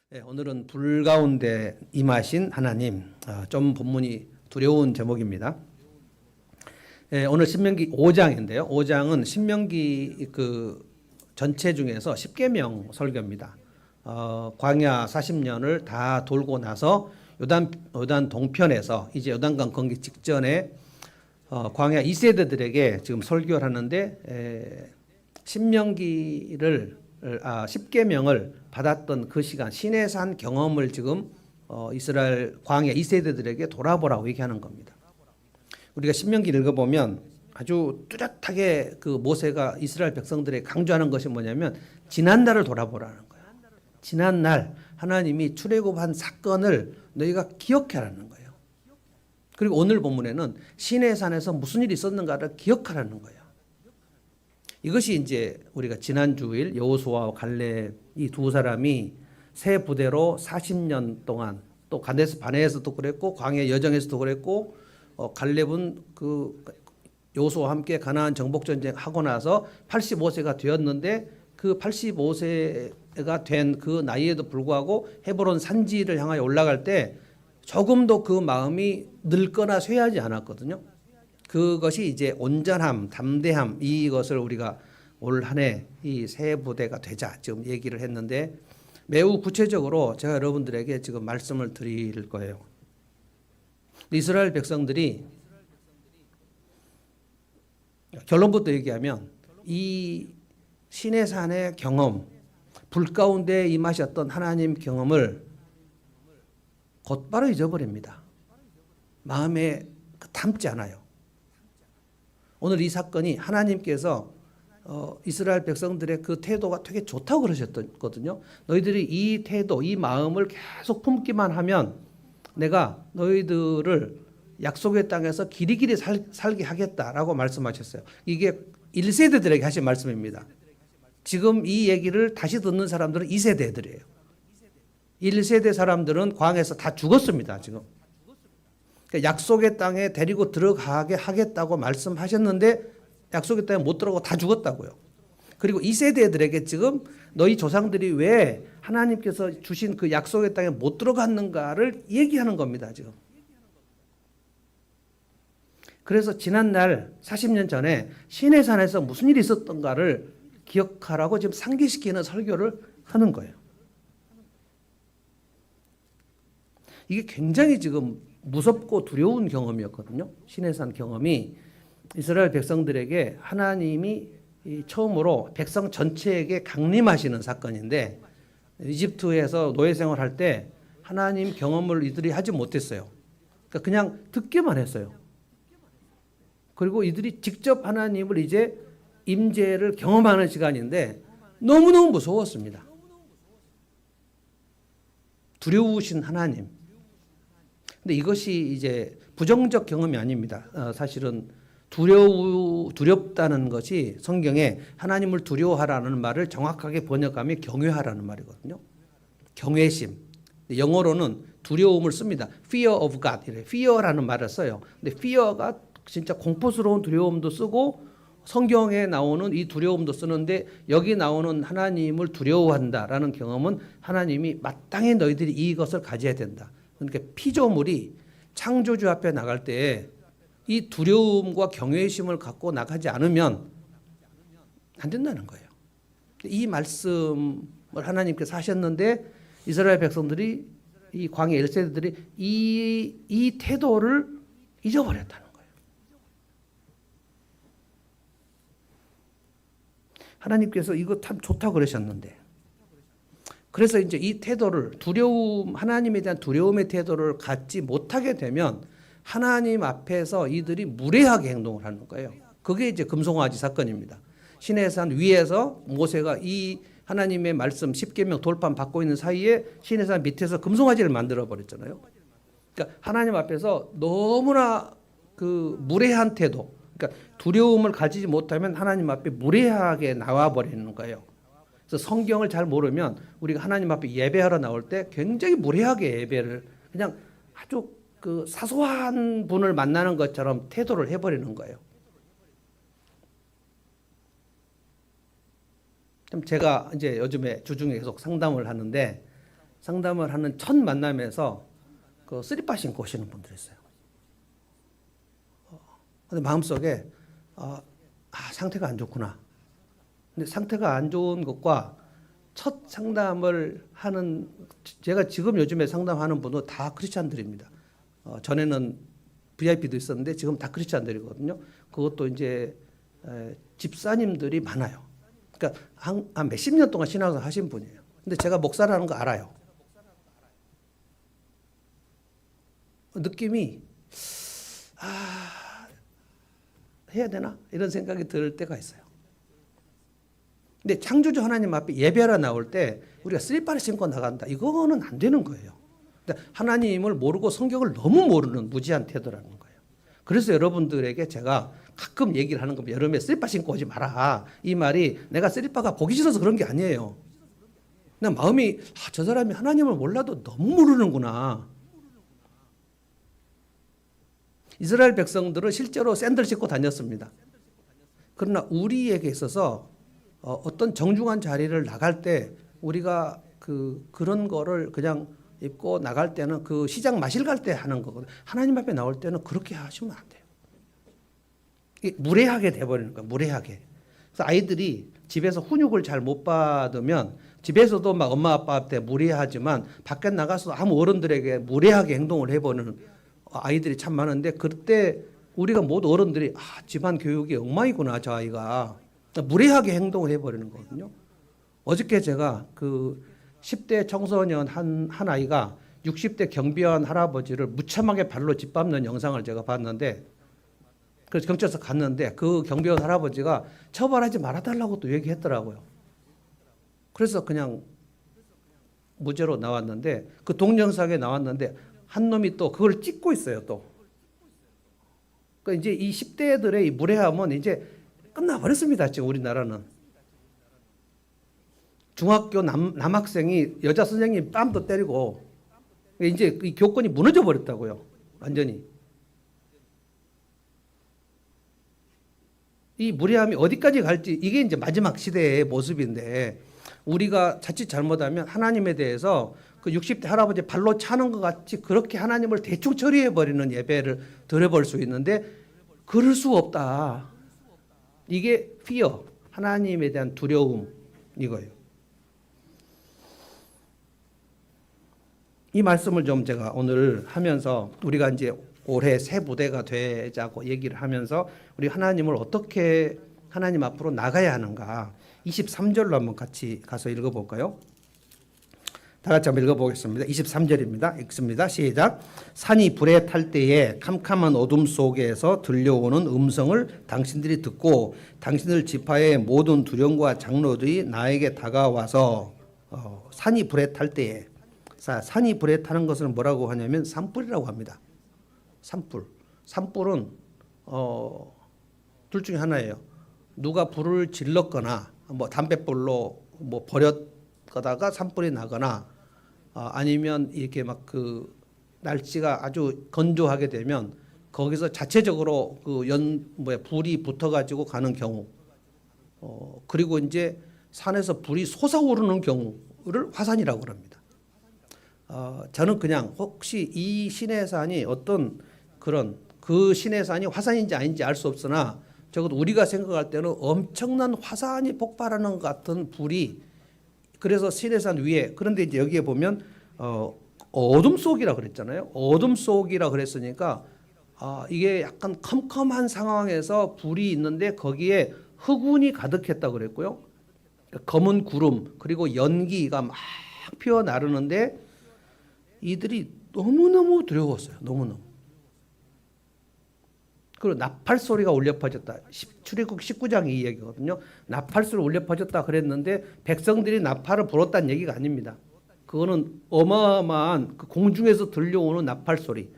네, 오늘은 불 가운데 임하신 하나님, 좀 본문이 두려운 제목입니다. 네, 오늘 신명기 5장인데요. 5장은 신명기 그 전체 중에서 10계명 설교입니다. 광야 40년을 다 돌고 나서 요단 동편에서 이제 요단강 건기 직전에 광야 2세대들에게 지금 설교를 하는데 신명기를 10계명을 받았던 그 시간 시내산 경험을 지금 이스라엘 광야 2세대들에게 돌아보라고 얘기하는 겁니다. 우리가 신명기를 읽어보면 아주 뚜렷하게 그 모세가 이스라엘 백성들에게 강조하는 것이 뭐냐면 지난날을 돌아보라는 거예요. 지난날 하나님이 출애굽한 사건을 너희가 기억하라는 거예요. 그리고 오늘 본문에는 시내산에서 무슨 일이 있었는가를 기억하라는 거예요. 이것이 이제 우리가 지난 주일 여호수아와 갈렙 이 두 사람이 새 부대로 40년 동안 또 가데스 바네에서도 그랬고 광야 여정에서도 그랬고 갈렙은 그 여호수아와 함께 가나안 정복 전쟁 하고 나서 85세가 되었는데 그 85세가 된 그 나이에도 불구하고 헤브론 산지를 향하여 올라갈 때 조금도 그 마음이 늙거나 쇠하지 않았거든요. 그것이 이제 온전함, 담대함 이것을 우리가 올 한 해 이 새 부대가 되자 지금 얘기를 했는데 매우 구체적으로 제가 여러분들에게 지금 말씀을 드릴 거예요. 이스라엘 백성들이 결론부터 얘기하면 이 시내산의 경험, 불 가운데 임하셨던 하나님 경험을 곧바로 잊어버립니다. 마음에 담지 않아요. 오늘 이 사건이 하나님께서 이스라엘 백성들의 그 태도가 되게 좋다고 그러셨거든요. 너희들이 이 태도, 이 마음을 계속 품기만 하면 내가 너희들을 약속의 땅에서 길이길이 살게 하겠다라고 말씀하셨어요. 이게 1세대들에게 하신 말씀입니다. 지금 이 얘기를 다시 듣는 사람들은 2세대들이에요. 1세대 사람들은 광야에서 다 죽었습니다. 지금. 그러니까 약속의 땅에 데리고 들어가게 하겠다고 말씀하셨는데 약속의 땅에 못 들어가고 다 죽었다고요. 그리고 2세대들에게 지금 너희 조상들이 왜 하나님께서 주신 그 약속의 땅에 못 들어갔는가를 얘기하는 겁니다. 지금. 그래서 지난날 40년 전에 시내산에서 무슨 일이 있었던가를 기억하라고 지금 상기시키는 설교를 하는 거예요. 이게 굉장히 지금 무섭고 두려운 경험이었거든요. 시내산 경험이 이스라엘 백성들에게 하나님이 처음으로 백성 전체에게 강림하시는 사건인데 이집트에서 노예 생활할 때 하나님 경험을 이들이 하지 못했어요. 그러니까 그냥 듣기만 했어요. 그리고 이들이 직접 하나님을 이제 임재를 경험하는 시간인데 너무너무 무서웠습니다. 두려우신 하나님. 근데 이것이 이제 부정적 경험이 아닙니다. 사실은 두렵다는 것이 성경에 하나님을 두려워하라는 말을 정확하게 번역하면 경외하라는 말이거든요. 경외심. 영어로는 두려움을 씁니다. Fear of God. Fear라는 말을 써요. 근데 fear가 진짜 공포스러운 두려움도 쓰고 성경에 나오는 이 두려움도 쓰는데 여기 나오는 하나님을 두려워한다라는 경험은 하나님이 마땅히 너희들이 이것을 가져야 된다. 그러니까 피조물이 창조주 앞에 나갈 때 이 두려움과 경외심을 갖고 나가지 않으면 안 된다는 거예요. 이 말씀을 하나님께서 하셨는데 이스라엘 백성들이 이 광야 1세대들이 이 태도를 잊어버렸다는 거예요. 하나님께서 이거 참 좋다고 그러셨는데 그래서 이제 이 태도를 하나님에 대한 두려움의 태도를 갖지 못하게 되면 하나님 앞에서 이들이 무례하게 행동을 하는 거예요. 그게 이제 금송아지 사건입니다. 시내산 위에서 모세가 이 하나님의 말씀 10계명 돌판 받고 있는 사이에 시내산 밑에서 금송아지를 만들어 버렸잖아요. 그러니까 하나님 앞에서 너무나 그 무례한 태도, 그러니까 두려움을 가지지 못하면 하나님 앞에 무례하게 나와 버리는 거예요. 그래서 성경을 잘 모르면 우리가 하나님 앞에 예배하러 나올 때 굉장히 무례하게 예배를 그냥 아주 그 사소한 분을 만나는 것처럼 태도를 해버리는 거예요. 제가 이제 요즘에 주중에 계속 상담을 하는데 상담을 하는 첫 만남에서 그 쓰리빠 신고 오시는 분들이 있어요. 근데 마음속에 상태가 안 좋구나. 근데 상태가 안 좋은 것과 첫 상담을 하는, 제가 지금 요즘에 상담하는 분은 다 크리스찬들입니다. 전에는 VIP도 있었는데 지금 다 크리스찬들이거든요. 그것도 이제 집사님들이 많아요. 그러니까 한 몇십 년 동안 신앙을 하신 분이에요. 근데 제가 목사라는 거 알아요. 느낌이 해야 되나? 이런 생각이 들 때가 있어요. 근데 창조주 하나님 앞에 예배하러 나올 때 우리가 슬리퍼를 신고 나간다. 이거는 안 되는 거예요. 근데 하나님을 모르고 성경을 너무 모르는 무지한 태도라는 거예요. 그래서 여러분들에게 제가 가끔 얘기를 하는 겁니다. 여름에 슬리퍼 신고 오지 마라. 이 말이 내가 슬리퍼가 보기 싫어서 그런 게 아니에요. 그냥 마음이 저 사람이 하나님을 몰라도 너무 모르는구나. 이스라엘 백성들은 실제로 샌들 신고 다녔습니다. 그러나 우리에게 있어서 어떤 정중한 자리를 나갈 때 우리가 그런 거를 그냥 입고 나갈 때는 그 시장 마실 갈 때 하는 거거든요. 하나님 앞에 나올 때는 그렇게 하시면 안 돼요. 무례하게 돼버리는 거예요. 무례하게. 그래서 아이들이 집에서 훈육을 잘 못 받으면 집에서도 막 엄마 아빠 앞에 무례하지만 밖에 나가서 아무 어른들에게 무례하게 행동을 해보는 아이들이 참 많은데, 그때 우리가 모두 어른들이 집안 교육이 엉망이구나 저 아이가, 무례하게 행동을 해버리는 거거든요. 어저께 제가 그 10대 청소년 한 아이가 60대 경비원 할아버지를 무참하게 발로 짓밟는 영상을 제가 봤는데, 그래서 경찰서 갔는데 그 경비원 할아버지가 처벌하지 말아달라고 또 얘기했더라고요. 그래서 그냥 무죄로 나왔는데, 그 동영상에 나왔는데 한 놈이 또 그걸 찍고 있어요. 또 그러니까 이제 이 10대들의 이 무례함은 이제 끝나버렸습니다. 지금 우리나라는. 중학교 남학생이 여자 선생님 뺨도 때리고 이제 이 교권이 무너져 버렸다고요. 완전히. 이 무례함이 어디까지 갈지, 이게 이제 마지막 시대의 모습인데, 우리가 자칫 잘못하면 하나님에 대해서 그 60대 할아버지 발로 차는 것 같이 그렇게 하나님을 대충 처리해 버리는 예배를 드려볼 수 있는데, 그럴 수 없다. 이게 fear, 하나님에 대한 두려움 이거예요. 이 말씀을 좀 제가 오늘 하면서 우리가 이제 올해 새 부대가 되자고 얘기를 하면서 우리 하나님을 어떻게 하나님 앞으로 나가야 하는가, 23절로 한번 같이 가서 읽어볼까요? 다 같이 한번 읽어보겠습니다. 23절입니다. 읽습니다. 시작. 산이 불에 탈 때에 캄캄한 어둠 속에서 들려오는 음성을 당신들이 듣고 당신들 지파의 모든 두령과 장로들이 나에게 다가와서 산이 불에 탈 때에, 산이 불에 타는 것을 뭐라고 하냐면 산불이라고 합니다. 산불. 산불은 둘 중에 하나예요. 누가 불을 질렀거나 뭐 담뱃불로 뭐 버렸다가 산불이 나거나, 아니면 이렇게 막 그 날씨가 아주 건조하게 되면 거기서 자체적으로 그 불이 붙어가지고 가는 경우, 그리고 이제 산에서 불이 솟아오르는 경우를 화산이라고 합니다. 저는 그냥 혹시 이 시내산이 어떤 그 시내산이 화산인지 아닌지 알 수 없으나, 적어도 우리가 생각할 때는 엄청난 화산이 폭발하는 것 같은 불이, 그래서 시내산 위에, 그런데 이제 여기에 보면 어둠 속이라 그랬잖아요. 어둠 속이라 그랬으니까 이게 약간 컴컴한 상황에서 불이 있는데 거기에 흑운이 가득했다고 그랬고요. 검은 구름 그리고 연기가 막 피어나르는데 이들이 너무너무 두려웠어요. 너무너무. 그리고 나팔 소리가 울려 퍼졌다. 출애굽 19장 이 얘기거든요. 나팔 소리 울려 퍼졌다 그랬는데 백성들이 나팔을 불었다는 얘기가 아닙니다. 그거는 어마어마한 그 공중에서 들려오는 나팔 소리.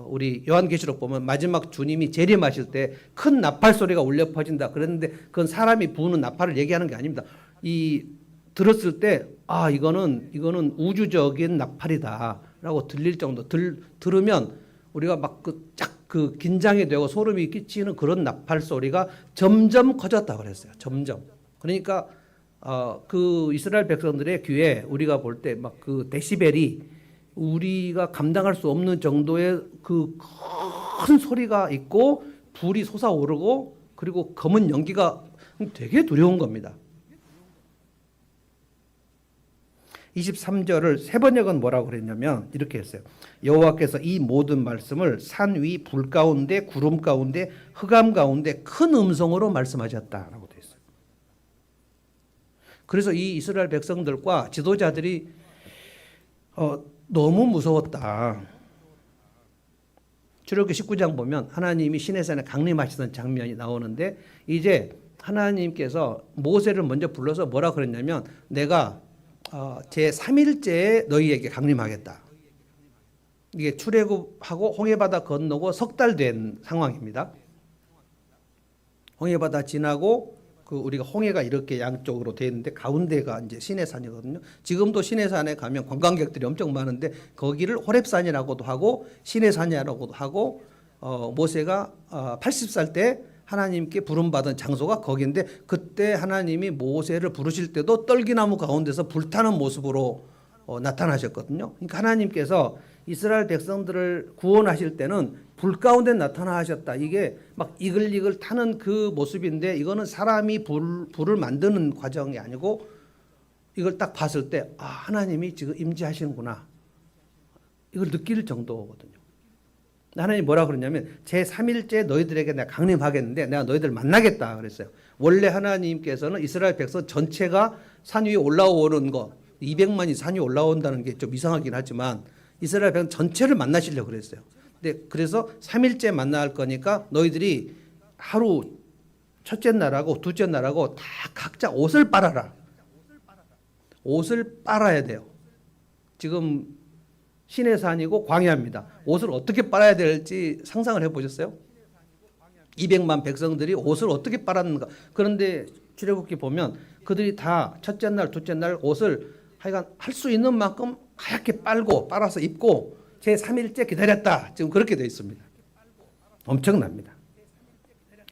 우리 요한계시록 보면 마지막 주님이 재림하실 때 큰 나팔 소리가 울려 퍼진다 그랬는데, 그건 사람이 부는 나팔을 얘기하는 게 아닙니다. 들었을 때 이거는 우주적인 나팔이다라고 들릴 정도, 들으면 우리가 막 그 긴장이 되고 소름이 끼치는 그런 나팔 소리가 점점 커졌다 그랬어요. 점점. 그러니까 그 이스라엘 백성들의 귀에 우리가 볼 때 막 그 데시벨이 우리가 감당할 수 없는 정도의 그 큰 소리가 있고 불이 솟아오르고 그리고 검은 연기가 되게 두려운 겁니다. 23절을 세 번역은 뭐라고 그랬냐면 이렇게 했어요. 여호와께서 이 모든 말씀을 산 위 불 가운데 구름 가운데 흑암 가운데 큰 음성으로 말씀하셨다라고 되어 있어요. 그래서 이 이스라엘 백성들과 지도자들이 너무 무서웠다. 출애굽기 19장 보면 하나님이 시내산에 강림하시던 장면이 나오는데 이제 하나님께서 모세를 먼저 불러서 뭐라 그랬냐면 내가 제 3일째에 너희에게 강림하겠다. 이게 출애굽하고 홍해바다 건너고 석 달 된 상황입니다. 홍해바다 지나고 그 우리가 홍해가 이렇게 양쪽으로 돼 있는데 가운데가 이제 시내산이거든요. 지금도 시내산에 가면 관광객들이 엄청 많은데 거기를 호렙산이라고도 하고 시내산이라고도 하고 모세가 80살 때 하나님께 부름받은 장소가 거기인데 그때 하나님이 모세를 부르실 때도 떨기나무 가운데서 불타는 모습으로 나타나셨거든요. 그러니까 하나님께서 이스라엘 백성들을 구원하실 때는 불 가운데 나타나셨다. 이게 막 이글이글 타는 그 모습인데 이거는 사람이 불을 만드는 과정이 아니고 이걸 딱 봤을 때 하나님이 지금 임재하시는구나. 이걸 느낄 정도거든요. 하나님이 뭐라 그러냐면 제 3일째 너희들에게 내가 강림하겠는데 내가 너희들 만나겠다 그랬어요. 원래 하나님께서는 이스라엘 백성 전체가 산 위에 올라오는 거 200만이 산 위에 올라온다는 게 좀 이상하긴 하지만 이스라엘 백성 전체를 만나시려고 그랬어요. 근데 그래서 3일째 만날 거니까 너희들이 하루 첫째 날하고 둘째 날하고 다 각자 옷을 빨아라. 옷을 빨아야 돼요. 지금 시내산이고 광야입니다. 옷을 어떻게 빨아야 될지 상상을 해보셨어요? 200만 백성들이 옷을 어떻게 빨았는가. 그런데 출애굽기 보면 그들이 다 첫째 날, 둘째 날 옷을 하여간 할 수 있는 만큼 하얗게 빨아서 입고 제 3일째 기다렸다. 지금 그렇게 되어 있습니다. 엄청납니다.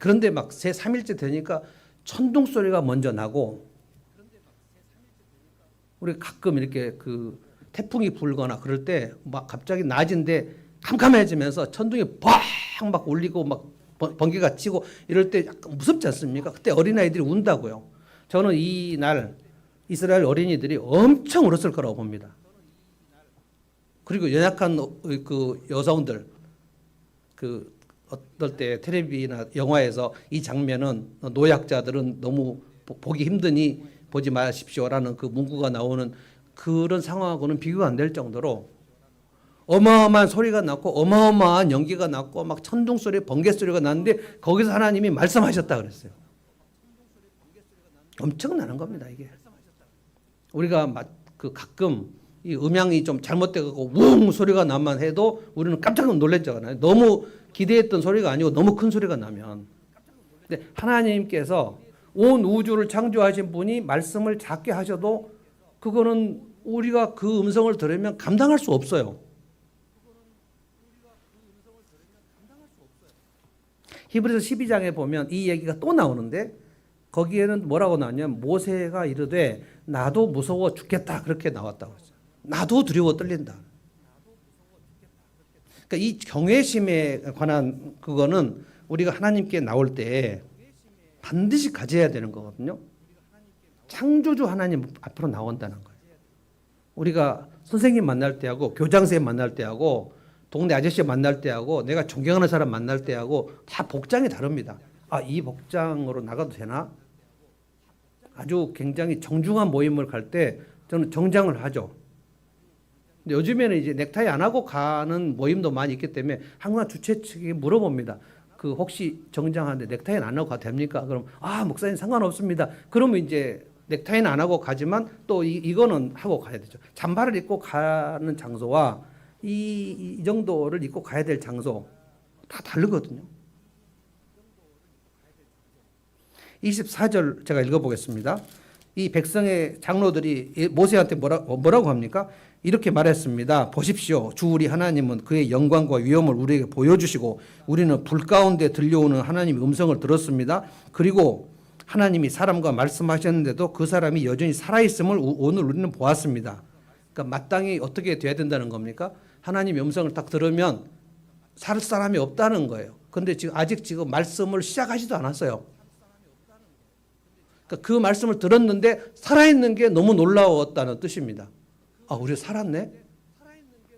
그런데 막 제 3일째 되니까 천둥 소리가 먼저 나고 우리 가끔 이렇게 그 태풍이 불거나 그럴 때 막 갑자기 낮인데 캄캄해지면서 천둥이 뻥 막 울리고 막 번개가 치고 이럴 때 약간 무섭지 않습니까? 그때 어린아이들이 운다고요. 저는 이 날 이스라엘 어린이들이 엄청 울었을 거라고 봅니다. 그리고 연약한 그 여성들 그 어떨 때 텔레비나 영화에서 이 장면은 노약자들은 너무 보기 힘드니 보지 마십시오라는 그 문구가 나오는 그런 상황하고는 비교가 안 될 정도로 어마어마한 소리가 났고 어마어마한 연기가 났고 막 천둥 소리, 번개 소리가 났는데 거기서 하나님이 말씀하셨다 그랬어요. 엄청나는 겁니다 이게. 우리가 그 가끔 이 음향이 좀 잘못되고 웅 소리가 나만 해도 우리는 깜짝 놀랐잖아요. 너무 기대했던 소리가 아니고 너무 큰 소리가 나면. 근데 하나님께서 온 우주를 창조하신 분이 말씀을 작게 하셔도 그거는 우리가 그 음성을 들으면 감당할 수 없어요. 히브리서 12장에 보면 이 얘기가 또 나오는데 거기에는 뭐라고 나왔냐면 모세가 이르되 나도 무서워 죽겠다 그렇게 나왔다고 했어요. 나도 두려워 떨린다. 그러니까 이 경외심에 관한 그거는 우리가 하나님께 나올 때 반드시 가져야 되는 거거든요. 창조주 하나님 앞으로 나온다는 거예요. 우리가 선생님 만날 때하고 교장선생님 만날 때하고 동네 아저씨 만날 때하고 내가 존경하는 사람 만날 때하고 다 복장이 다릅니다. 이 복장으로 나가도 되나? 아주 굉장히 정중한 모임을 갈 때 저는 정장을 하죠. 근데 요즘에는 이제 넥타이 안 하고 가는 모임도 많이 있기 때문에 항상 주최 측에 물어봅니다. 그 혹시 정장하는데 넥타이는 안 하고 가도 됩니까? 그럼 목사님 상관없습니다. 그러면 이제 넥타이는 안 하고 가지만 또 이거는 하고 가야 되죠. 잠바를 입고 가는 장소와 이 정도를 입고 가야 될 장소 다 다르거든요. 24절 제가 읽어보겠습니다. 이 백성의 장로들이 모세한테 뭐라고 합니까? 이렇게 말했습니다. 보십시오. 주 우리 하나님은 그의 영광과 위엄을 우리에게 보여주시고 우리는 불 가운데 들려오는 하나님의 음성을 들었습니다. 그리고 하나님이 사람과 말씀하셨는데도 그 사람이 여전히 살아있음을 오늘 우리는 보았습니다. 그러니까 마땅히 어떻게 돼야 된다는 겁니까? 하나님의 음성을 딱 들으면 살 사람이 없다는 거예요. 그런데 아직 말씀을 시작하지도 않았어요. 그러니까 그 말씀을 들었는데 살아있는 게 너무 놀라웠다는 뜻입니다. 아, 우리 살았네?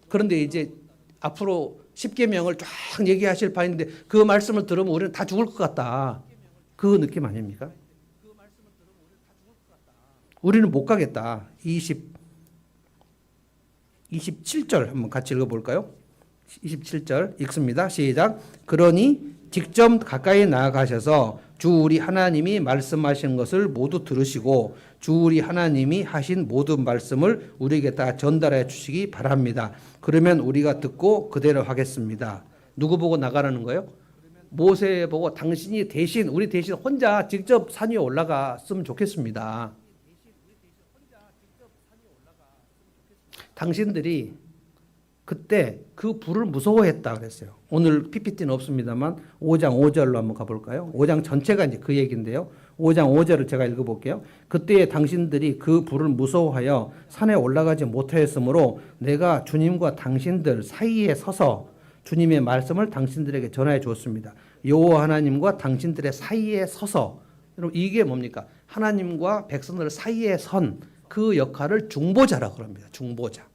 그런데 이제 앞으로 십계명을 쫙 얘기하실 판인데 그 말씀을 들으면 우리는 다 죽을 것 같다. 그 느낌 아닙니까? 우리는 못 가겠다. 27절 한번 같이 읽어볼까요? 27절 읽습니다. 시작. 그러니 직접 가까이 나아가셔서 주 우리 하나님이 말씀하신 것을 모두 들으시고 주 우리 하나님이 하신 모든 말씀을 우리에게 다 전달해 주시기 바랍니다. 그러면 우리가 듣고 그대로 하겠습니다. 누구 보고 나가라는 거예요? 모세 보고 당신이 대신 우리 대신 혼자 직접 산 위에 올라갔으면 좋겠습니다. 당신들이 그때 그 불을 무서워했다 그랬어요. 오늘 PPT는 없습니다만 5장 5절로 한번 가볼까요? 5장 전체가 이제 그 얘기인데요. 5장 5절을 제가 읽어볼게요. 그때에 당신들이 그 불을 무서워하여 산에 올라가지 못하였으므로 내가 주님과 당신들 사이에 서서 주님의 말씀을 당신들에게 전하여 주었습니다. 여호와 하나님과 당신들의 사이에 서서, 여러분 이게 뭡니까? 하나님과 백성들 사이에 선 그 역할을 중보자라고 합니다. 중보자.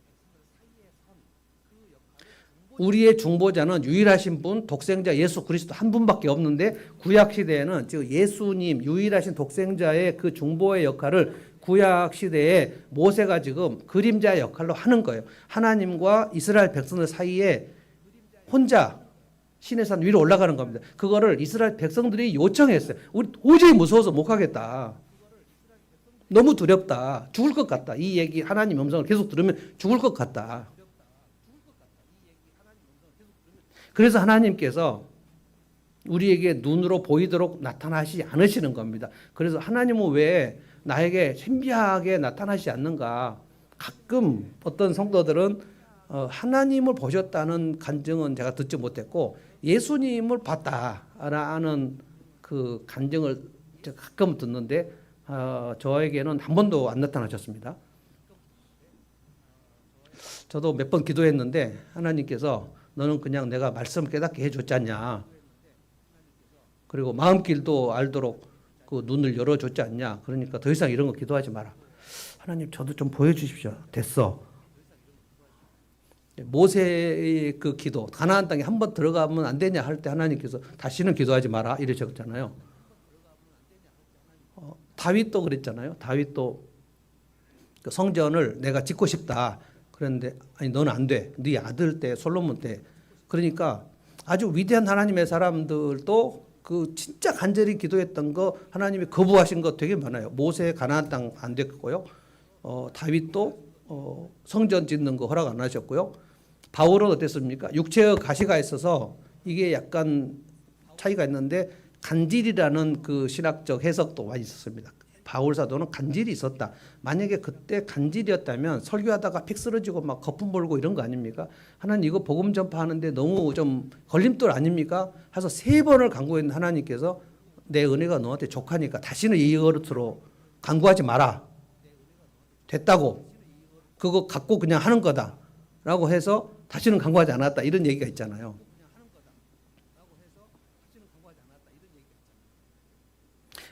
우리의 중보자는 유일하신 분, 독생자 예수 그리스도 한 분밖에 없는데 구약 시대에는 즉 예수님 유일하신 독생자의 그 중보의 역할을 구약 시대에 모세가 지금 그림자 역할로 하는 거예요. 하나님과 이스라엘 백성들 사이에 혼자 신의 산 위로 올라가는 겁니다. 그거를 이스라엘 백성들이 요청했어요. 우리 도저히 무서워서 못 가겠다. 너무 두렵다. 죽을 것 같다. 이 얘기 하나님 음성을 계속 들으면 죽을 것 같다. 그래서 하나님께서 우리에게 눈으로 보이도록 나타나시지 않으시는 겁니다. 그래서 하나님은 왜 나에게 신비하게 나타나시지 않는가? 가끔 어떤 성도들은 하나님을 보셨다는 간증은 제가 듣지 못했고 예수님을 봤다라는 그 간증을 가끔 듣는데 저에게는 한 번도 안 나타나셨습니다. 저도 몇 번 기도했는데 하나님께서 너는 그냥 내가 말씀을 깨닫게 해줬지 않냐. 그리고 마음길도 알도록 그 눈을 열어줬지 않냐. 그러니까 더 이상 이런 거 기도하지 마라. 하나님 저도 좀 보여주십시오. 됐어. 모세의 그 기도, 가나안 땅에 한 번 들어가면 안 되냐 할 때 하나님께서 다시는 기도하지 마라 이러셨잖아요. 다윗도 그랬잖아요. 다윗도 그 성전을 내가 짓고 싶다. 그런데 아니 너는 안 돼. 네 아들 때 솔로몬 때. 그러니까 아주 위대한 하나님의 사람들도 그 진짜 간절히 기도했던 거 하나님이 거부하신 거 되게 많아요. 모세 가나안 땅 안 됐고요. 다윗도 성전 짓는 거 허락 안 하셨고요. 바울은 어땠습니까? 육체의 가시가 있어서 이게 약간 차이가 있는데 간질이라는 그 신학적 해석도 많이 있었습니다. 바울 사도는 간질이 있었다. 만약에 그때 간질이었다면 설교하다가 픽 쓰러지고 막 거품 불고 이런 거 아닙니까? 하나님 이거 복음 전파하는데 너무 좀 걸림돌 아닙니까? 해서 3번을 간구했는데 하나님께서 내 은혜가 너한테 족하니까 다시는 이 버릇으로 간구하지 마라. 됐다고. 그거 갖고 그냥 하는 거다. 라고 해서 다시는 간구하지 않았다. 이런 얘기가 있잖아요.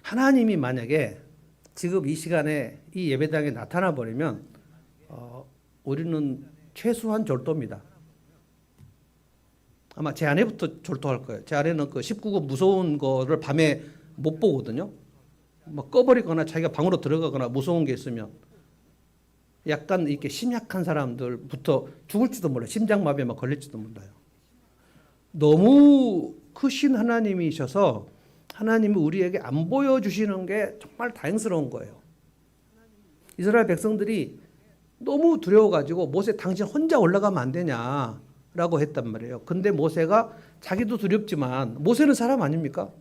하나님이 만약에 지금 이 시간에 이 예배당에 나타나 버리면 우리는 최소한 졸도입니다. 아마 제 아내부터 졸도할 거예요. 제 아내는 그 19금 무서운 거를 밤에 못 보거든요. 뭐 꺼버리거나 자기가 방으로 들어가거나 무서운 게 있으면 약간 이렇게 심약한 사람들부터 죽을지도 몰라요. 심장마비에 막 걸릴지도 몰라요. 너무 크신 하나님이셔서 하나님이 우리에게 안 보여주시는 게 정말 다행스러운 거예요. 이스라엘 백성들이 너무 두려워가지고 모세 당신 혼자 올라가면 안 되냐라고 했단 말이에요. 근데 모세가 자기도 두렵지만 모세는 사람 아닙니까?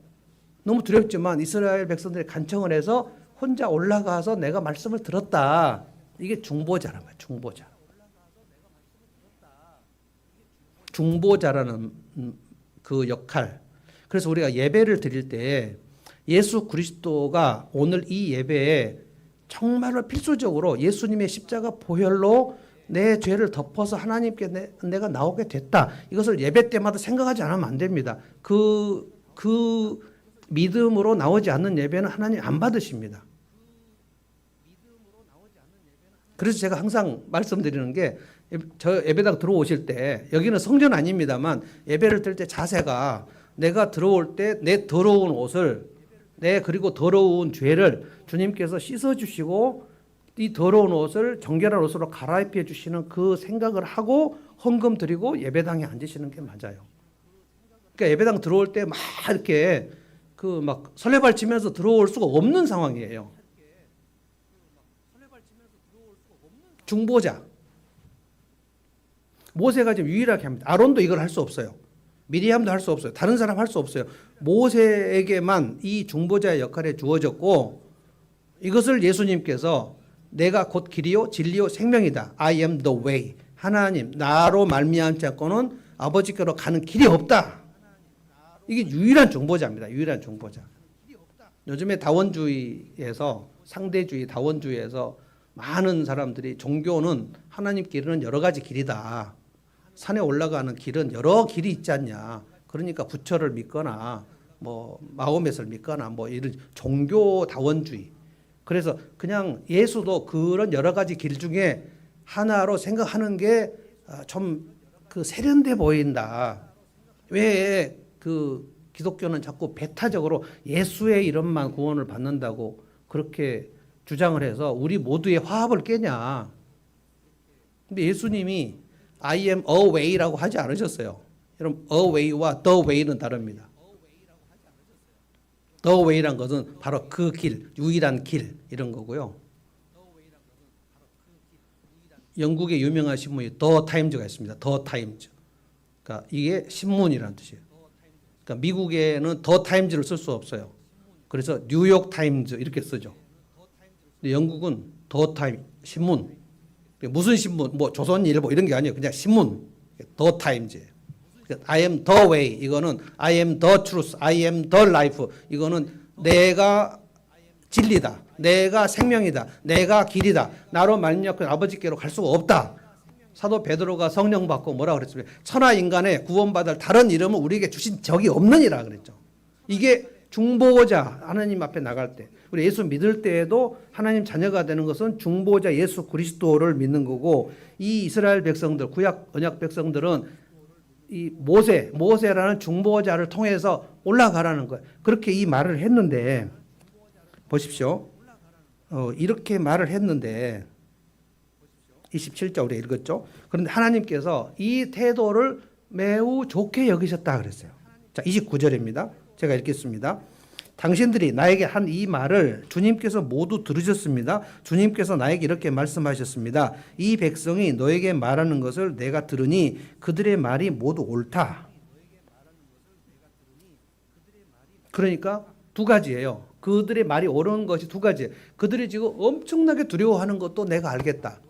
너무 두렵지만 이스라엘 백성들이 간청을 해서 혼자 올라가서 내가 말씀을 들었다. 이게 중보자란 말이에요. 중보자. 중보자라는 그 역할. 그래서 우리가 예배를 드릴 때 예수 그리스도가 오늘 이 예배에 정말로 필수적으로 예수님의 십자가 보혈로 내 죄를 덮어서 하나님께 내가 나오게 됐다. 이것을 예배 때마다 생각하지 않으면 안 됩니다. 그 믿음으로 나오지 않는 예배는 하나님 안 받으십니다. 그래서 제가 항상 말씀드리는 게, 저 예배당 들어오실 때, 여기는 성전 아닙니다만 예배를 드릴 때 자세가, 내가 들어올 때 내 더러운 옷을, 그리고 더러운 죄를 주님께서 씻어주시고 이 더러운 옷을 정결한 옷으로 갈아입혀 주시는 그 생각을 하고 헌금 드리고 예배당에 앉으시는 게 맞아요. 그러니까 예배당 들어올 때 막 이렇게 막 설레발 치면서 들어올 수가 없는 상황이에요. 중보자. 모세가 지금 유일하게 합니다. 아론도 이걸 할 수 없어요. 미리암도 할 수 없어요. 다른 사람 할 수 없어요. 모세에게만 이 중보자의 역할이 주어졌고, 이것을 예수님께서 내가 곧 길이요 진리요 생명이다. I am the way. 하나님 나로 말미암지 않고는 아버지께로 가는 길이 없다. 이게 유일한 중보자입니다. 유일한 중보자. 요즘에 다원주의에서, 상대주의 다원주의에서 많은 사람들이 종교는 하나님께 이르는 여러 가지 길이다. 산에 올라가는 길은 여러 길이 있지 않냐. 그러니까 부처를 믿거나 뭐 마호멧을 믿거나 뭐 이런 종교 다원주의. 그래서 그냥 예수도 그런 여러 가지 길 중에 하나로 생각하는 게 좀 세련돼 보인다. 왜 기독교는 자꾸 배타적으로 예수의 이름만 구원을 받는다고 그렇게 주장을 해서 우리 모두의 화합을 깨냐. 근데 예수님이 I am a way라고 하지 않으셨어요. 여러분, a way와 the way는 다릅니다. The way란 것은 바로 그 길, 유일한 길 이런 거고요. 영국의 유명한 신문이 The Times가 있습니다. The Times. 그러니까 이게 신문이라는 뜻이에요. 그러니까 미국에는 The Times를 쓸 수 없어요. 그래서 뉴욕 타임즈 이렇게 쓰죠. 근데 영국은 The Times, 신문. 무슨 신문? 뭐 조선일보 이런 게 아니에요. 그냥 신문. The Times예요. I am the way. 이거는 I am the truth. I am the life. 이거는 내가 진리다. 내가 생명이다. 내가 길이다. 나로 말미암고 아버지께로 갈 수가 없다. 사도 베드로가 성령 받고 뭐라 그랬습니까? 천하 인간의 구원받을 다른 이름을 우리에게 주신 적이 없느니라 그랬죠. 이게 중보자 하나님 앞에 나갈 때, 우리 예수 믿을 때에도 하나님 자녀가 되는 것은 중보자 예수 그리스도를 믿는 거고, 이 이스라엘 백성들, 구약 언약 백성들은 이 모세라는 중보자를 통해서 올라가라는 거예요. 그렇게 이 말을 했는데 보십시오. 이렇게 말을 했는데 27절 우리 읽었죠. 그런데 하나님께서 이 태도를 매우 좋게 여기셨다 그랬어요. 자, 29절입니다. 제가 읽겠습니다. 당신들이 나에게 한 이 말을 주님께서 모두 들으셨습니다. 주님께서 나에게 이렇게 말씀하셨습니다. 이 백성이 너에게 말하는 것을 내가 들으니 그들의 말이 모두 옳다. 그러니까 두 가지예요. 그들의 말이 옳은 것이 두 가지예요. 그들이 지금 엄청나게 두려워하는 것도 내가 알겠다.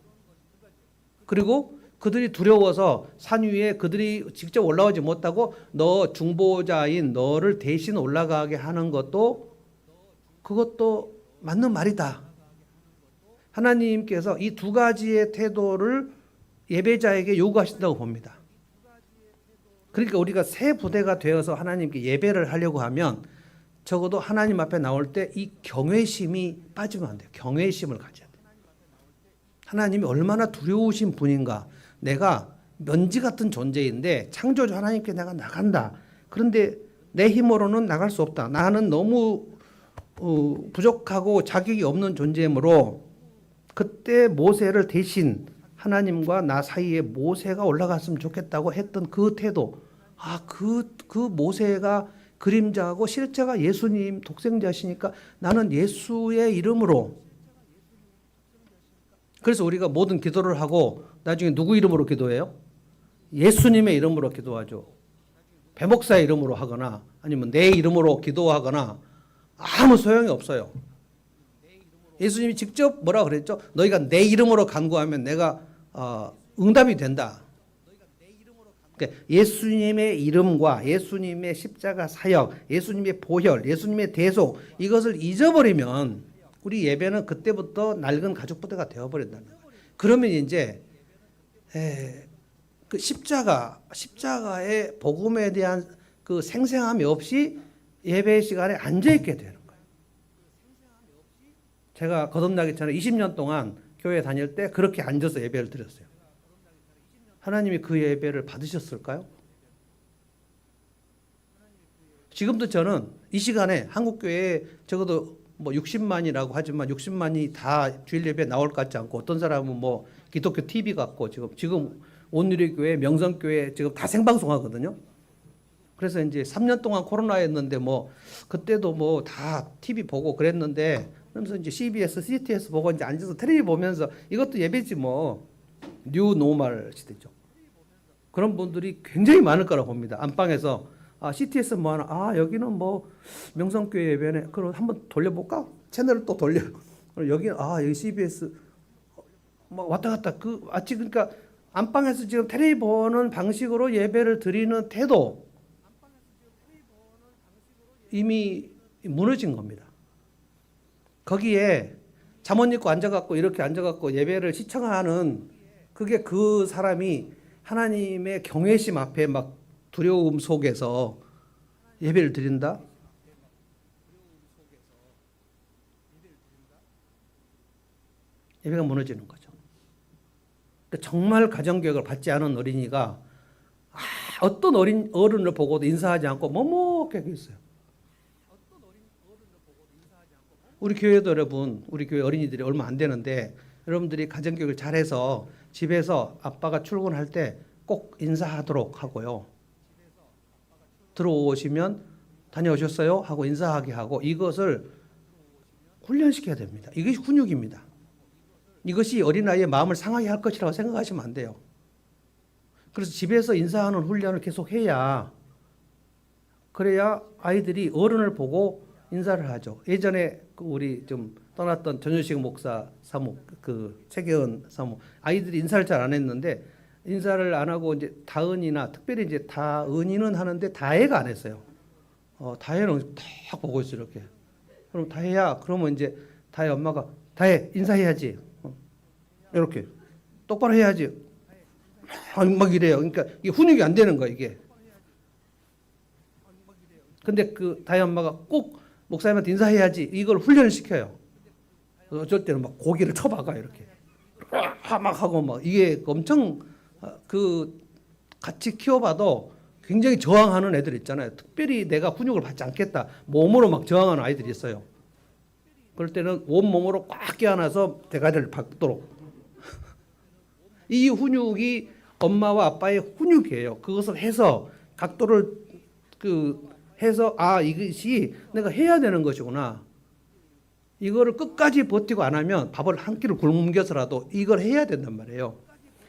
그리고 그들이 두려워서 산 위에 그들이 직접 올라오지 못하고 너 중보자인 너를 대신 올라가게 하는 것도 그것도 맞는 말이다. 하나님께서 이 두 가지의 태도를 예배자에게 요구하신다고 봅니다. 그러니까 우리가 새 부대가 되어서 하나님께 예배를 하려고 하면 적어도 하나님 앞에 나올 때 이 경외심이 빠지면 안 돼요. 경외심을 가져야 돼요. 하나님이 얼마나 두려우신 분인가. 내가 먼지 같은 존재인데 창조주 하나님께 내가 나간다. 그런데 내 힘으로는 나갈 수 없다. 나는 너무 부족하고 자격이 없는 존재이므로 그때 모세를 대신 하나님과 나 사이에 모세가 올라갔으면 좋겠다고 했던 그 태도. 그 모세가 그림자고 실제가 예수님 독생자시니까 나는 예수의 이름으로. 그래서 우리가 모든 기도를 하고 나중에 누구 이름으로 기도해요? 예수님의 이름으로 기도하죠. 배목사의 이름으로 하거나 아니면 내 이름으로 기도하거나 아무 소용이 없어요. 예수님이 직접 뭐라 그랬죠? 너희가 내 이름으로 간구하면 내가 응답이 된다. 그러니까 예수님의 이름과 예수님의 십자가 사역, 예수님의 보혈, 예수님의 대속 이것을 잊어버리면 우리 예배는 그때부터 낡은 가죽부대가 되어버린다는 거예요. 그러면 이제 그 십자가의 복음에 대한 그 생생함이 없이 예배 시간에 앉아 있게 되는 거예요. 제가 거듭나기 전에 20년 동안 교회 다닐 때 그렇게 앉아서 예배를 드렸어요. 하나님이 그 예배를 받으셨을까요? 지금도 저는 이 시간에 한국 교회에 적어도 뭐 60만이라고 하지만 60만이 다 주일 예배 나올 것 같지 않고 어떤 사람은 뭐 기독교 TV 같고 지금 온누리교회, 명성교회 지금 다 생방송하거든요. 그래서 이제 3년 동안 코로나였는데 뭐 그때도 뭐 다 TV 보고 그랬는데 그러면서 이제 CBS, CTS 보고 이제 앉아서 텔레비 보면서 이것도 예배지 뭐 뉴 노멀 시대죠. 그런 분들이 굉장히 많을 거라고 봅니다. 안방에서 CTS 뭐 하나 여기는 뭐 명성교회 예배네. 그럼 한번 돌려볼까? 채널을 또 돌려. 여기는 여기 CBS 뭐 왔다 갔다 그러니까 안방에서 지금 텔레비 보는 방식으로 예배를 드리는 태도 이미 무너진 겁니다. 거기에 잠옷 입고 앉아갖고 이렇게 앉아갖고 예배를 시청하는 그게 그 사람이 하나님의 경외심 앞에 막 두려움 속에서 예배를 드린다? 예배가 무너지는 거죠. 그러니까 정말 가정교육을 받지 않은 어린이가 어떤 어른을 보고도 인사하지 않고 머뭇하게 있어요. 우리 교회도 여러분, 우리 교회 어린이들이 얼마 안 되는데 여러분들이 가정교육을 잘해서 집에서 아빠가 출근할 때 꼭 인사하도록 하고요. 들어오시면 다녀오셨어요? 하고 인사하게 하고 이것을 훈련시켜야 됩니다. 이것이 훈육입니다. 이것이 어린아이의 마음을 상하게 할 것이라고 생각하시면 안 돼요. 그래서 집에서 인사하는 훈련을 계속 해야 그래야 아이들이 어른을 보고 인사를 하죠. 예전에 우리 좀 떠났던 전효식 목사 사모 최계은 사모 아이들이 인사를 잘 안 했는데 인사를 안 하고 이제 다은이나 특별히 이제 다은이는 하는데 다혜가 안 했어요. 다혜는 딱 보고 있어 이렇게. 그럼 다혜야 그러면 이제 다혜 엄마가 다혜 인사해야지. 이렇게 똑바로 해야지. 막 이래요. 그러니까 이게 훈육이 안 되는 거야 이게. 근데 그 다혜 엄마가 꼭 목사님한테 인사해야지 이걸 훈련을 시켜요. 어쩔 때는 막 고개를 쳐박아 이렇게 막 하고 막 이게 엄청 같이 키워봐도 굉장히 저항하는 애들 있잖아요. 특별히 내가 훈육을 받지 않겠다 몸으로 막 저항하는 아이들이 있어요. 그럴 때는 온 몸으로 꽉 껴안아서 대가리를 박도록 이 훈육이 엄마와 아빠의 훈육이에요. 그것을 해서 각도를 해서 이것이 내가 해야 되는 것이구나. 이거를 끝까지 버티고 안 하면 밥을 한 끼를 굶겨서라도 이걸 해야 된단 말이에요.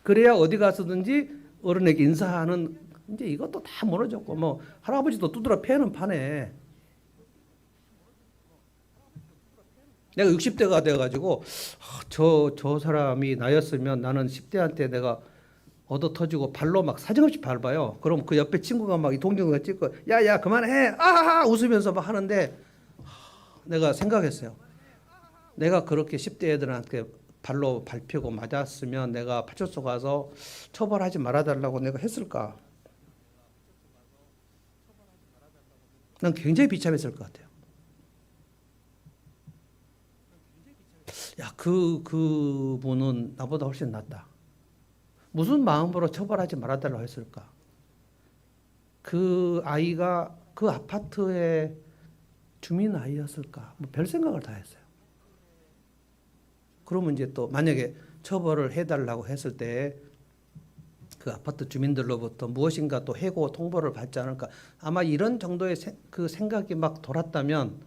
그래야 어디 가서든지 어른에게 인사하는 이제 이것도 다 무너졌고 뭐 할아버지도 두드러 패는 판에 내가 60대가 돼가지고 저 사람이 나였으면 나는 10대한테 내가 얻어 터지고 발로 막 사정없이 밟아요. 그럼 그 옆에 친구가 막 이 동정을 찍고 야야 그만해 웃으면서 막 하는데 내가 생각했어요. 내가 그렇게 10대 애들한테 발로 밟히고 맞았으면 내가 파출소 가서 처벌하지 말아달라고 내가 했을까? 난 굉장히 비참했을 것 같아요. 야, 그분은 나보다 훨씬 낫다. 무슨 마음으로 처벌하지 말아달라고 했을까? 그 아이가 그 아파트의 주민 아이였을까? 뭐 별 생각을 다 했어요. 그러면 이제 또 만약에 처벌을 해달라고 했을 때 그 아파트 주민들로부터 무엇인가 또 해고 통보를 받지 않을까? 아마 이런 정도의 그 생각이 막 돌았다면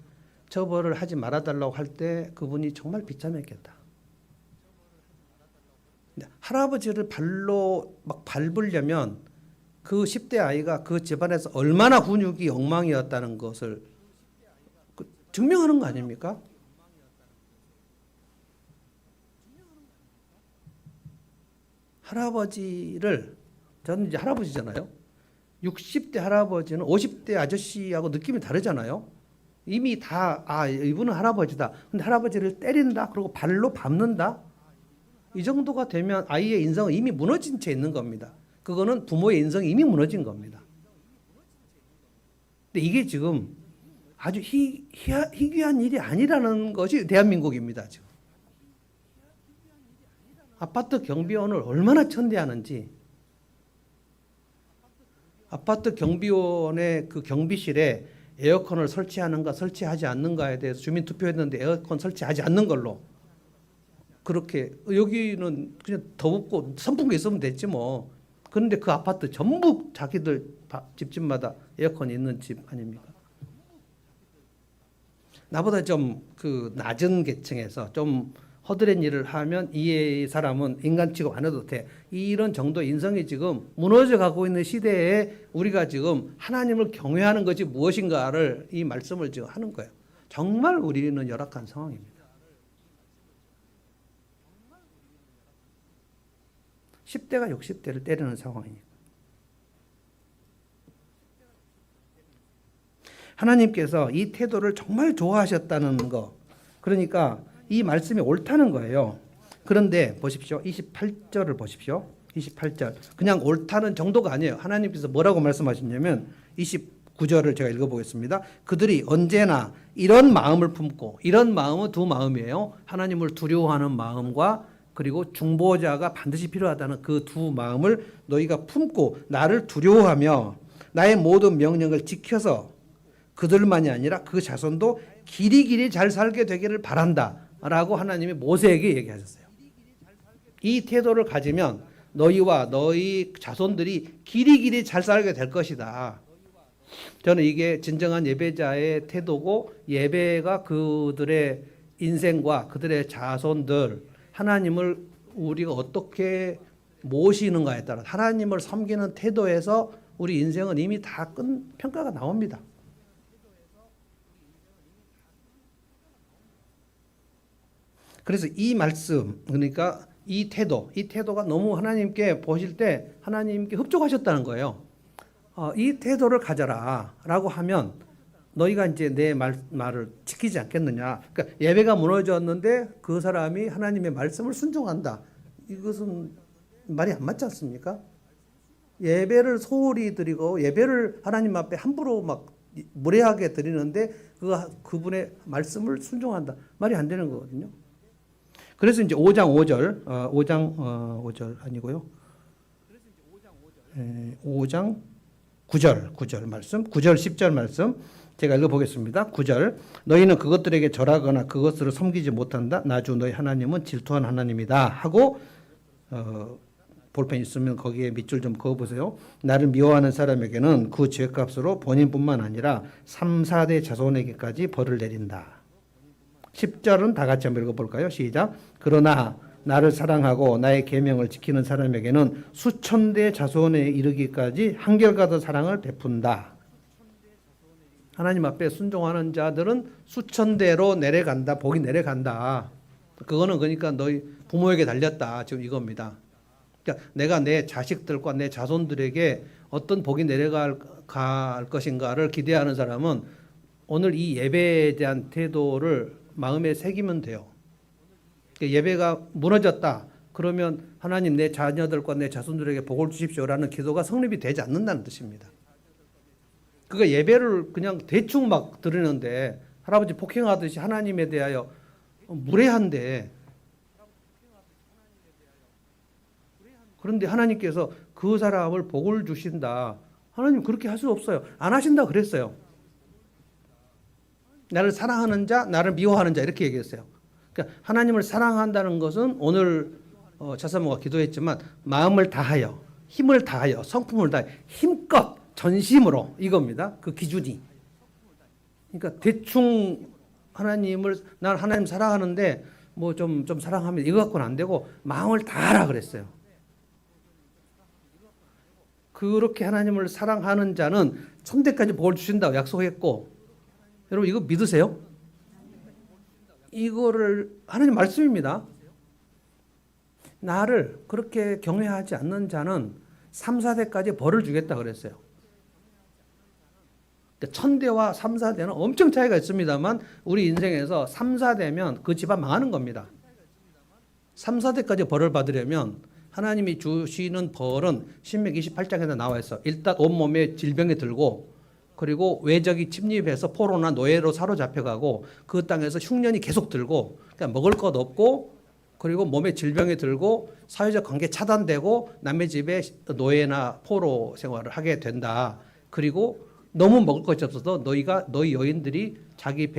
처벌을 하지 말아달라고 할 때 그분이 정말 비참했겠다. 할아버지를 발로 막 밟으려면 그 10대 아이가 그 집안에서 얼마나 훈육이 엉망이었다는 것을 증명하는 거 아닙니까? 할아버지를 저는 이제 할아버지잖아요. 60대 할아버지는 50대 아저씨하고 느낌이 다르잖아요. 이미 다, 이분은 할아버지다. 근데 할아버지를 때린다. 그리고 발로 밟는다. 이 정도가 되면 아이의 인성은 이미 무너진 채 있는 겁니다. 그거는 부모의 인성이 이미 무너진 겁니다. 근데 이게 지금 아주 희귀한 일이 아니라는 것이 대한민국입니다. 지금. 아파트 경비원을 얼마나 천대하는지, 아파트 경비원의 그 경비실에 에어컨을 설치하는가 설치하지 않는가에 대해서 주민 투표했는데 에어컨 설치하지 않는 걸로, 그렇게 여기는 그냥 더웁고 선풍기 있으면 됐지 뭐. 그런데 그 아파트 전부 자기들 집집마다 에어컨이 있는 집 아닙니까? 나보다 좀 그 낮은 계층에서 좀 허드렛 일을 하면 이 사람은 인간 취급 안 해도 돼. 이런 정도 인성이 지금 무너져 가고 있는 시대에 우리가 지금 하나님을 경외하는 것이 무엇인가를 이 말씀을 지금 하는 거예요. 정말 우리는 열악한 상황입니다. 10대가 60대를 때리는 상황이니까. 하나님께서 이 태도를 정말 좋아하셨다는 거. 그러니까 이 말씀이 옳다는 거예요. 그런데 보십시오. 28절을 보십시오. 28절. 그냥 옳다는 정도가 아니에요. 하나님께서 뭐라고 말씀하셨냐면 29절을 제가 읽어보겠습니다. 그들이 언제나 이런 마음을 품고, 이런 마음은 두 마음이에요. 하나님을 두려워하는 마음과 그리고 중보자가 반드시 필요하다는 그 두 마음을 너희가 품고 나를 두려워하며 나의 모든 명령을 지켜서 그들만이 아니라 그 자손도 길이길이 잘 살게 되기를 바란다 라고 하나님이 모세에게 얘기하셨어요. 이 태도를 가지면 너희와 너희 자손들이 길이길이 잘 살게 될 것이다. 저는 이게 진정한 예배자의 태도고, 예배가 그들의 인생과 그들의 자손들, 하나님을 우리가 어떻게 모시는가에 따라 하나님을 섬기는 태도에서 우리 인생은 이미 다 평가가 나옵니다. 그래서 이 말씀, 그러니까 이 태도가 너무 하나님께 보실 때 하나님께 흡족하셨다는 거예요. 이 태도를 가져라 라고 하면 너희가 이제 내 말을 지키지 않겠느냐. 그러니까 예배가 무너졌는데 그 사람이 하나님의 말씀을 순종한다. 이것은 말이 안 맞지 않습니까? 예배를 소홀히 드리고 예배를 하나님 앞에 함부로 막 무례하게 드리는데 그분의 말씀을 순종한다. 말이 안 되는 거거든요. 그래서 이제 5장 5절, 5장 아니고요. 5장 9절 말씀, 9절 10절 말씀 제가 읽어보겠습니다. 9절. 너희는 그것들에게 절하거나 그것을 섬기지 못한다. 나주 너희 하나님은 질투한 하나님이다 하고, 볼펜 있으면 거기에 밑줄 좀 그어보세요. 나를 미워하는 사람에게는 그 죄값으로 본인뿐만 아니라 3, 4대 자손에게까지 벌을 내린다. 10절은 다 같이 한번 읽어볼까요? 시작. 그러나 나를 사랑하고 나의 계명을 지키는 사람에게는 수천 대 자손에 이르기까지 한결같은 사랑을 베푼다. 하나님 앞에 순종하는 자들은 수천 대로 내려간다. 복이 내려간다. 그거는 그러니까 너희 부모에게 달렸다. 지금 이겁니다. 그러니까 내가 내 자식들과 내 자손들에게 어떤 복이 내려갈 것인가를 기대하는 사람은 오늘 이 예배에 대한 태도를 마음에 새기면 돼요. 그러니까 예배가 무너졌다. 그러면 하나님 내 자녀들과 내 자손들에게 복을 주십시오라는 기도가 성립이 되지 않는다는 뜻입니다. 그가 예배를 그냥 대충 막 드리는데 할아버지 폭행하듯이 하나님에 대하여 무례한데, 그런데 하나님께서 그 사람을 복을 주신다. 하나님 그렇게 할 수 없어요. 안 하신다 그랬어요. 나를 사랑하는 자, 나를 미워하는 자 이렇게 얘기했어요. 그러니까 하나님을 사랑한다는 것은 오늘 차사모가 기도했지만 마음을 다하여, 힘을 다하여, 성품을 다하여, 힘껏 전심으로 이겁니다. 그 기준이. 그러니까 대충 난 하나님 사랑하는데 뭐 좀 사랑하면 이거 갖고는 안 되고 마음을 다하라 그랬어요. 그렇게 하나님을 사랑하는 자는 천대까지 복을 주신다고 약속했고, 여러분 이거 믿으세요? 이거를 하나님 말씀입니다. 나를 그렇게 경외하지 않는 자는 3, 4대까지 벌을 주겠다 그랬어요. 1000대와 3, 4대는 엄청 차이가 있습니다만 우리 인생에서 3, 4대면 그 집안 망하는 겁니다. 3, 4대까지 벌을 받으려면 하나님이 주시는 벌은 신명기 28장에도 나와 있어. 일단 온몸에 질병이 들고 그리고 외적이 침입해서 포로나 노예로 사로잡혀가고 그 땅에서 흉년이 계속 들고 그러니까 먹을 것 없고 그리고 몸에 질병이 들고 사회적 관계 차단되고 남의 집에 노예나 포로 생활을 하게 된다. 그리고 너무 먹을 것이 없어서 너희 여인들이 자기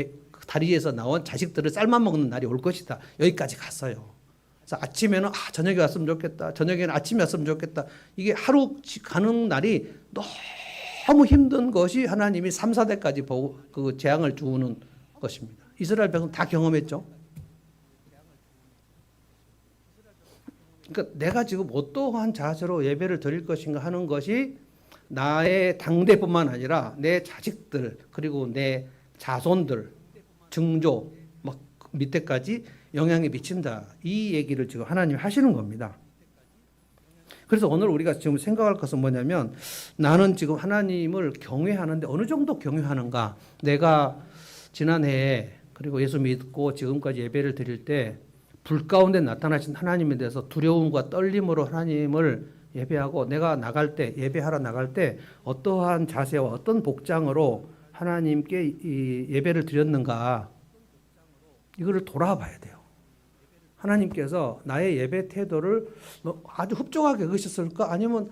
다리에서 나온 자식들을 삶아 먹는 날이 올 것이다. 여기까지 갔어요. 그래서 아침에는 저녁에 왔으면 좋겠다. 저녁에는 아침에 왔으면 좋겠다. 이게 하루 가는 날이 너무 힘든 것이 하나님이 3, 4대까지 그 재앙을 주는 것입니다. 이스라엘 백성 다 경험했죠. 그러니까 내가 지금 어떠한 자세로 예배를 드릴 것인가 하는 것이 나의 당대뿐만 아니라 내 자식들 그리고 내 자손들 증조 막 밑에까지 영향이 미친다. 이 얘기를 지금 하나님이 하시는 겁니다. 그래서 오늘 우리가 지금 생각할 것은 뭐냐면 나는 지금 하나님을 경외하는데 어느 정도 경외하는가. 내가 지난해에 그리고 예수 믿고 지금까지 예배를 드릴 때 불 가운데 나타나신 하나님에 대해서 두려움과 떨림으로 하나님을 예배하고 내가 나갈 때 예배하러 나갈 때 어떠한 자세와 어떤 복장으로 하나님께 이 예배를 드렸는가 이거를 돌아봐야 돼요. 하나님께서 나의 예배 태도를 아주 흡족하게 여기셨을까? 아니면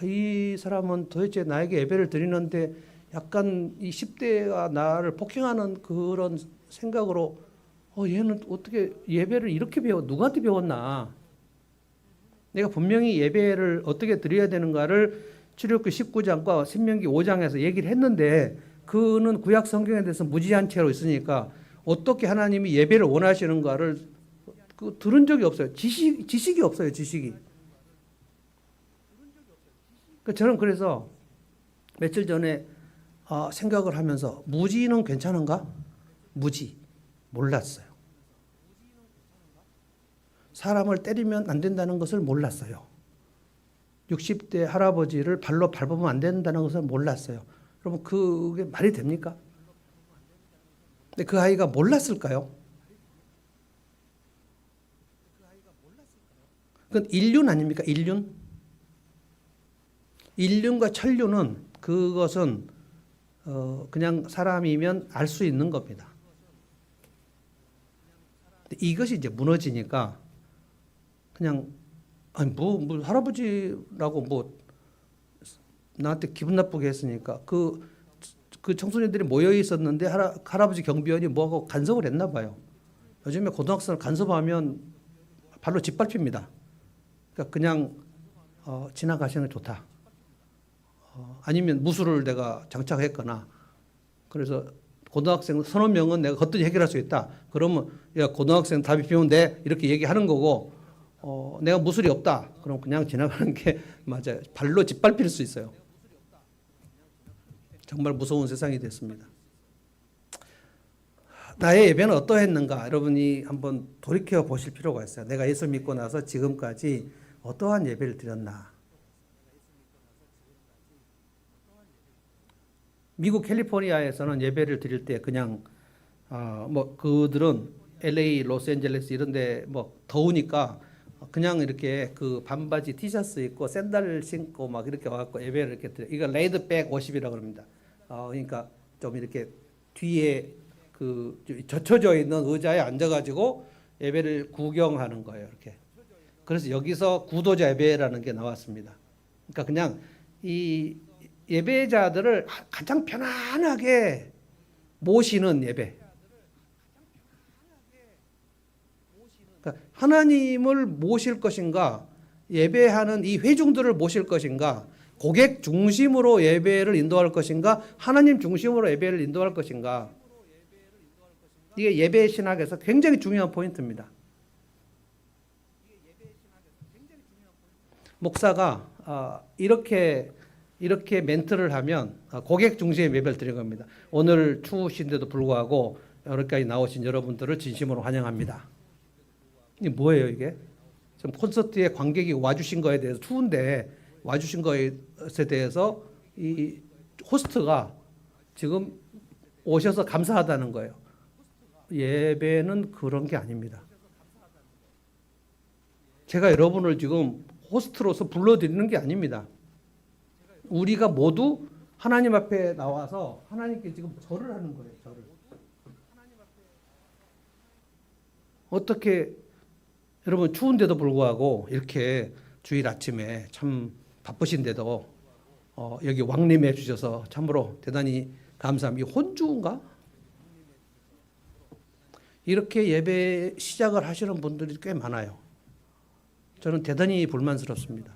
이 사람은 도대체 나에게 예배를 드리는데 약간 이 10대가 나를 폭행하는 그런 생각으로 얘는 어떻게 예배를 이렇게 누구한테 배웠나? 내가 분명히 예배를 어떻게 드려야 되는가를 출애굽기 19장과 신명기 5장에서 얘기를 했는데 그는 구약 성경에 대해서 무지한 채로 있으니까 어떻게 하나님이 예배를 원하시는가를 들은 적이 없어요. 지식이 없어요. 지식이. 저는 그래서 며칠 전에 생각을 하면서 무지는 괜찮은가? 무지. 몰랐어요. 사람을 때리면 안 된다는 것을 몰랐어요. 60대 할아버지를 발로 밟으면 안 된다는 것을 몰랐어요. 여러분 그게 말이 됩니까? 근데 그 아이가 몰랐을까요? 그건 인륜 아닙니까? 인륜? 인륜과 천륜은 그것은 그냥 사람이면 알 수 있는 겁니다. 이것이 이제 무너지니까 그냥 뭐 할아버지라고 나한테 기분 나쁘게 했으니까 그 청소년들이 모여 있었는데 할아버지 경비원이 뭐하고 간섭을 했나 봐요. 요즘에 고등학생을 간섭하면 발로 짓밟힙니다. 그러니까 그냥 지나가시는 게 좋다. 아니면 무술을 내가 장착했거나 그래서 고등학생 서너 명은 내가 거뜬히 해결할 수 있다. 그러면 야 고등학생 답이 비우면 돼 이렇게 얘기하는 거고 내가 무술이 없다. 그럼 그냥 지나가는 게 맞아요. 발로 짓밟힐 수 있어요. 정말 무서운 세상이 됐습니다. 나의 예배는 어떠했는가 여러분이 한번 돌이켜 보실 필요가 있어요. 내가 예수 믿고 나서 지금까지 어떠한 예배를 드렸나. 미국 캘리포니아에서는 예배를 드릴 때 그냥 그들은 LA, 로스앤젤레스 이런데 더우니까 그냥 이렇게 그 반바지 티셔츠 입고 샌들 신고 막 이렇게 와갖고 예배를 이렇게 드려. 이거 레이드백 워십이라고 합니다. 그러니까 좀 이렇게 뒤에 그 젖혀져 있는 의자에 앉아가지고 예배를 구경하는 거예요. 이렇게. 그래서 여기서 구도자 예배라는 게 나왔습니다. 그러니까 그냥 이 예배자들을 가장 편안하게 모시는 예배. 그러니까 하나님을 모실 것인가, 예배하는 이 회중들을 모실 것인가, 고객 중심으로 예배를 인도할 것인가, 하나님 중심으로 예배를 인도할 것인가. 이게 예배 신학에서 굉장히 중요한 포인트입니다. 목사가 이렇게 멘트를 하면 고객 중심의 예배를 드린 겁니다. 오늘 추우신데도 불구하고 여기까지 나오신 여러분들을 진심으로 환영합니다. 이게 뭐예요 이게? 지금 콘서트에 관객이 와주신 거에 대해서 추운데 와주신 것에 대해서 이 호스트가 지금 오셔서 감사하다는 거예요. 예배는 그런 게 아닙니다. 제가 여러분을 지금 호스트로서 불러드리는 게 아닙니다. 우리가 모두 하나님 앞에 나와서 하나님께 지금 절을 하는 거예요. 절을. 어떻게 여러분 추운데도 불구하고 이렇게 주일 아침에 참 바쁘신데도 여기 왕림해 주셔서 참으로 대단히 감사합니다. 이 혼주인가? 이렇게 예배 시작을 하시는 분들이 꽤 많아요. 저는 대단히 불만스럽습니다.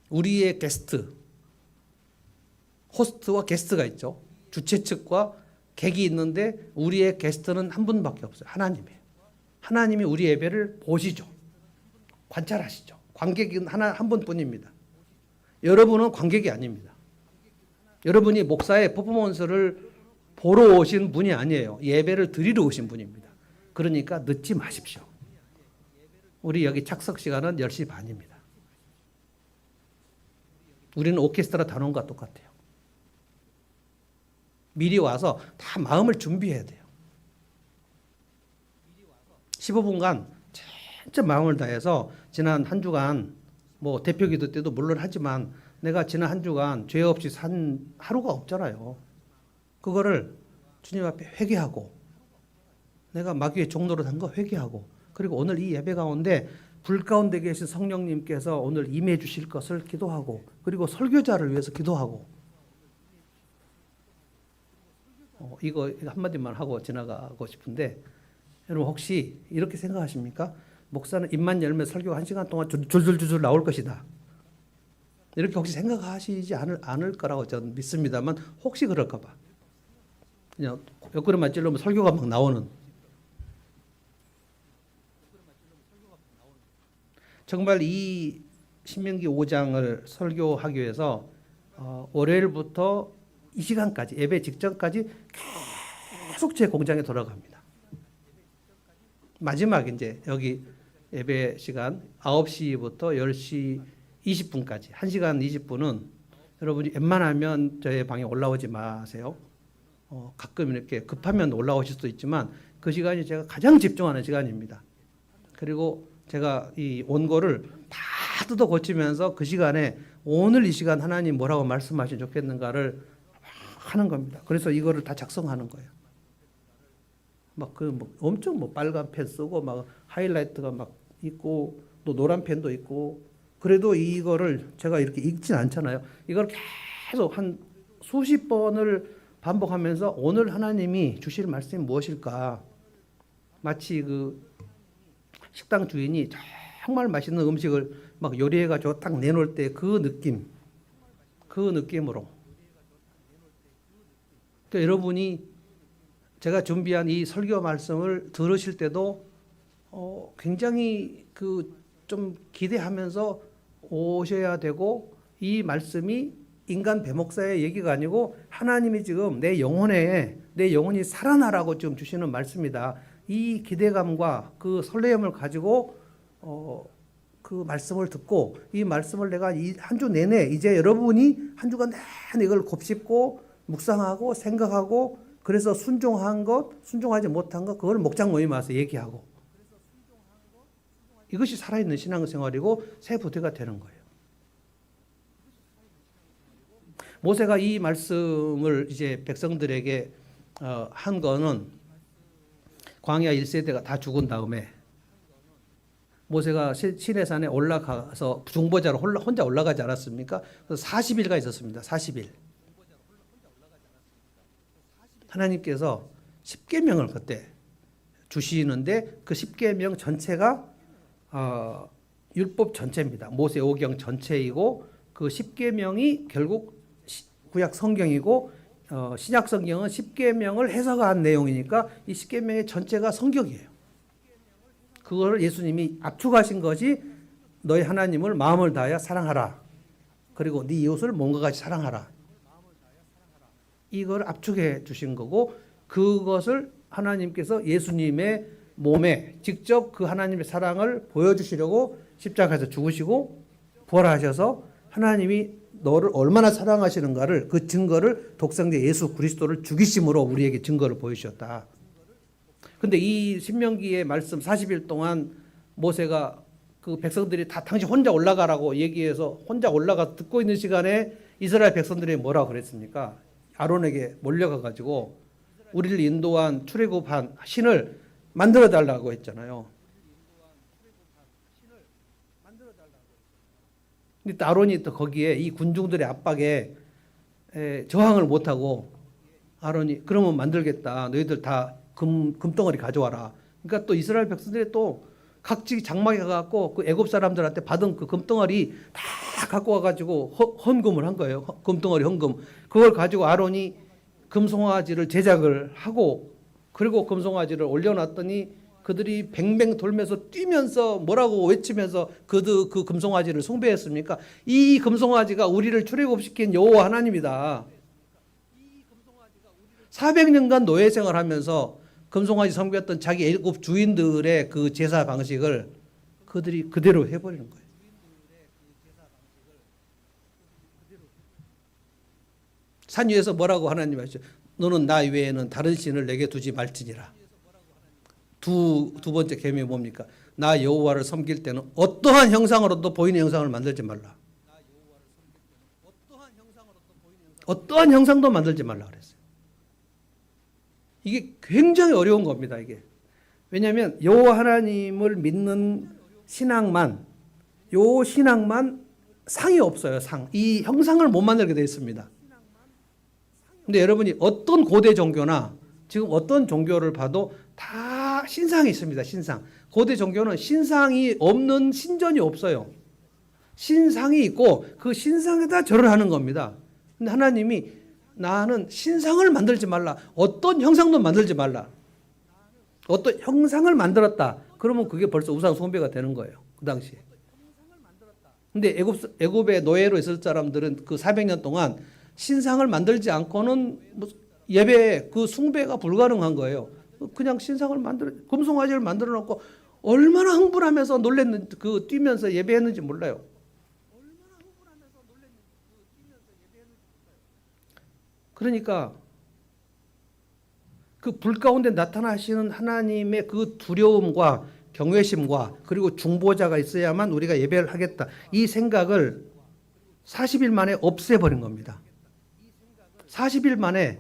우리의 게스트, 호스트와 게스트가 있죠. 주최 측과 객이 있는데 우리의 게스트는 한 분밖에 없어요. 하나님이에요. 하나님이 우리 예배를 보시죠. 관찰하시죠. 관객은 한 분뿐입니다. 여러분은 관객이 아닙니다. 여러분이 목사의 퍼포먼스를 보러 오신 분이 아니에요. 예배를 드리러 오신 분입니다. 그러니까 늦지 마십시오. 우리 여기 착석 시간은 10시 반입니다. 우리는 오케스트라 단원과 똑같아요. 미리 와서 다 마음을 준비해야 돼요. 15분간 진짜 마음을 다해서 지난 한 주간 뭐 대표기도 때도 물론 하지만 내가 지난 한 주간 죄 없이 산 하루가 없잖아요. 그거를 주님 앞에 회개하고 내가 마귀의 종노릇 한 거 회개하고 그리고 오늘 이 예배 가운데 불 가운데 계신 성령님께서 오늘 임해 주실 것을 기도하고 그리고 설교자를 위해서 기도하고 이거 한마디만 하고 지나가고 싶은데 여러분 혹시 이렇게 생각하십니까? 목사는 입만 열면 설교가 1시간 동안 줄줄줄줄 나올 것이다. 이렇게 혹시 생각하시지 않을 거라고 저는 믿습니다만 혹시 그럴까 봐. 그냥 옆구리만 찔러면 설교가 막 나오는. 정말 이 신명기 5장을 설교하기 위해서 월요일부터 이 시간까지 예배 직전까지 계속 제 공장에 돌아갑니다. 마지막 이제 여기 예배 시간 9시부터 10시 20분까지 1시간 20분은 여러분이 웬만하면 저의 방에 올라오지 마세요. 가끔 이렇게 급하면 올라오실 수도 있지만 그 시간이 제가 가장 집중하는 시간입니다. 그리고 제가 이 원고를 다 뜯어 고치면서 그 시간에 오늘 이 시간 하나님 뭐라고 말씀하시면 좋겠는가를 하는 겁니다. 그래서 이거를 다 작성하는 거예요. 막 엄청 빨간 펜 쓰고 막 하이라이트가 막 있고 또 노란 펜도 있고 그래도 이거를 제가 이렇게 읽진 않잖아요. 이걸 계속 한 수십 번을 반복하면서 오늘 하나님이 주실 말씀이 무엇일까? 마치 그 식당 주인이 정말 맛있는 음식을 막 요리해가지고 딱 내놓을 때 그 느낌으로. 그러니까 여러분이 제가 준비한 이 설교 말씀을 들으실 때도 굉장히 좀 기대하면서 오셔야 되고 이 말씀이 인간 배목사의 얘기가 아니고 하나님이 지금 내 영혼이 살아나라고 지금 주시는 말씀이다. 이 기대감과 그 설레임을 가지고 그 말씀을 듣고 이 말씀을 내가 이 한 주 내내 이제 여러분이 한 주간 내내 이걸 곱씹고 묵상하고 생각하고 그래서 순종한 것, 순종하지 못한 것 그걸 목장 모임에 와서 얘기하고 이것이 살아있는 신앙생활이고 새 부대가 되는 거예요. 모세가 이 말씀을 이제 백성들에게 한 거는 광야 1세대가 다 죽은 다음에 모세가 시내산에 올라가서 중보자로 혼자 올라가지 않았습니까? 그래서 40일가 있었습니다. 40일. 하나님께서 10계명을 그때 주시는데 그 10계명 전체가 율법 전체입니다. 모세 오경 전체이고 그 10계명이 결국 구약 성경이고 신약 성경은 10계명을 해석한 내용이니까 이 10계명의 전체가 성경이에요. 그거를 예수님이 압축하신 것이 너희 하나님을 마음을 다하여 사랑하라. 그리고 네 이웃을 몸과 같이 사랑하라. 이걸 압축해 주신 거고 그것을 하나님께서 예수님의 몸에 직접 그 하나님의 사랑을 보여주시려고 십자가에서 죽으시고 부활하셔서 하나님이 너를 얼마나 사랑하시는가를 그 증거를 독생자 예수 그리스도를 죽이심으로 우리에게 증거를 보여주셨다. 근데 이 신명기의 말씀 40일 동안 모세가 그 백성들이 다 당신 혼자 올라가라고 얘기해서 혼자 올라가 듣고 있는 시간에 이스라엘 백성들이 뭐라고 그랬습니까? 아론에게 몰려가 가지고 우리를 인도한 출애굽한 신을 만들어 달라고 했잖아요. 근데 아론이 또 거기에 이 군중들의 압박에 저항을 못하고 아론이 그러면 만들겠다. 너희들 다 금덩어리 가져와라. 그러니까 또 이스라엘 백성들이 또 각지 장막에 가갖고 그 애굽 사람들한테 받은 그 금덩어리 다 갖고 와가지고 헌금을 한 거예요. 금덩어리 헌금. 그걸 가지고 아론이 금송아지를 제작을 하고 그리고 금송아지를 올려놨더니 그들이 뱅뱅 돌면서 뛰면서 뭐라고 외치면서 그 금송아지를 숭배했습니까? 이 금송아지가 우리를 출애굽시킨 여호와 하나님이다. 400년간 노예 생활하면서 금송아지 섬겼던 자기 애굽 주인들의 그 제사 방식을 그들이 그대로 해버리는 거예요. 산 위에서 뭐라고 하나님 하시죠? 너는 나 외에는 다른 신을 내게 두지 말지니라. 두 번째 계명이 뭡니까? 나 여호와를 섬길 때는 어떠한 형상으로도 보이는 형상을 만들지 말라. 어떠한 형상도 만들지 말라 그랬어요. 이게 굉장히 어려운 겁니다. 이게 왜냐하면 여호와 하나님을 믿는 신앙만 요 신앙만 상이 없어요. 이 형상을 못 만들게 되어 있습니다. 근데 여러분이 어떤 고대 종교나 지금 어떤 종교를 봐도 다 신상이 있습니다. 신상. 고대 종교는 신상이 없는 신전이 없어요. 신상이 있고 그 신상에다 절을 하는 겁니다. 근데 하나님이 나는 신상을 만들지 말라. 어떤 형상도 만들지 말라. 어떤 형상을 만들었다. 그러면 그게 벌써 우상 숭배가 되는 거예요. 그 당시에. 근데 애굽의 노예로 있을 사람들은 그 400년 동안 신상을 만들지 않고는 예배 그 숭배가 불가능한 거예요. 그냥 신상을 금송아지를 만들어 놓고 얼마나 흥분하면서 놀랬는지 뛰면서 예배했는지 몰라요. 그러니까 그 불 가운데 나타나시는 하나님의 그 두려움과 경외심과 그리고 중보자가 있어야만 우리가 예배를 하겠다. 이 생각을 40일 만에 없애버린 겁니다. 40일 만에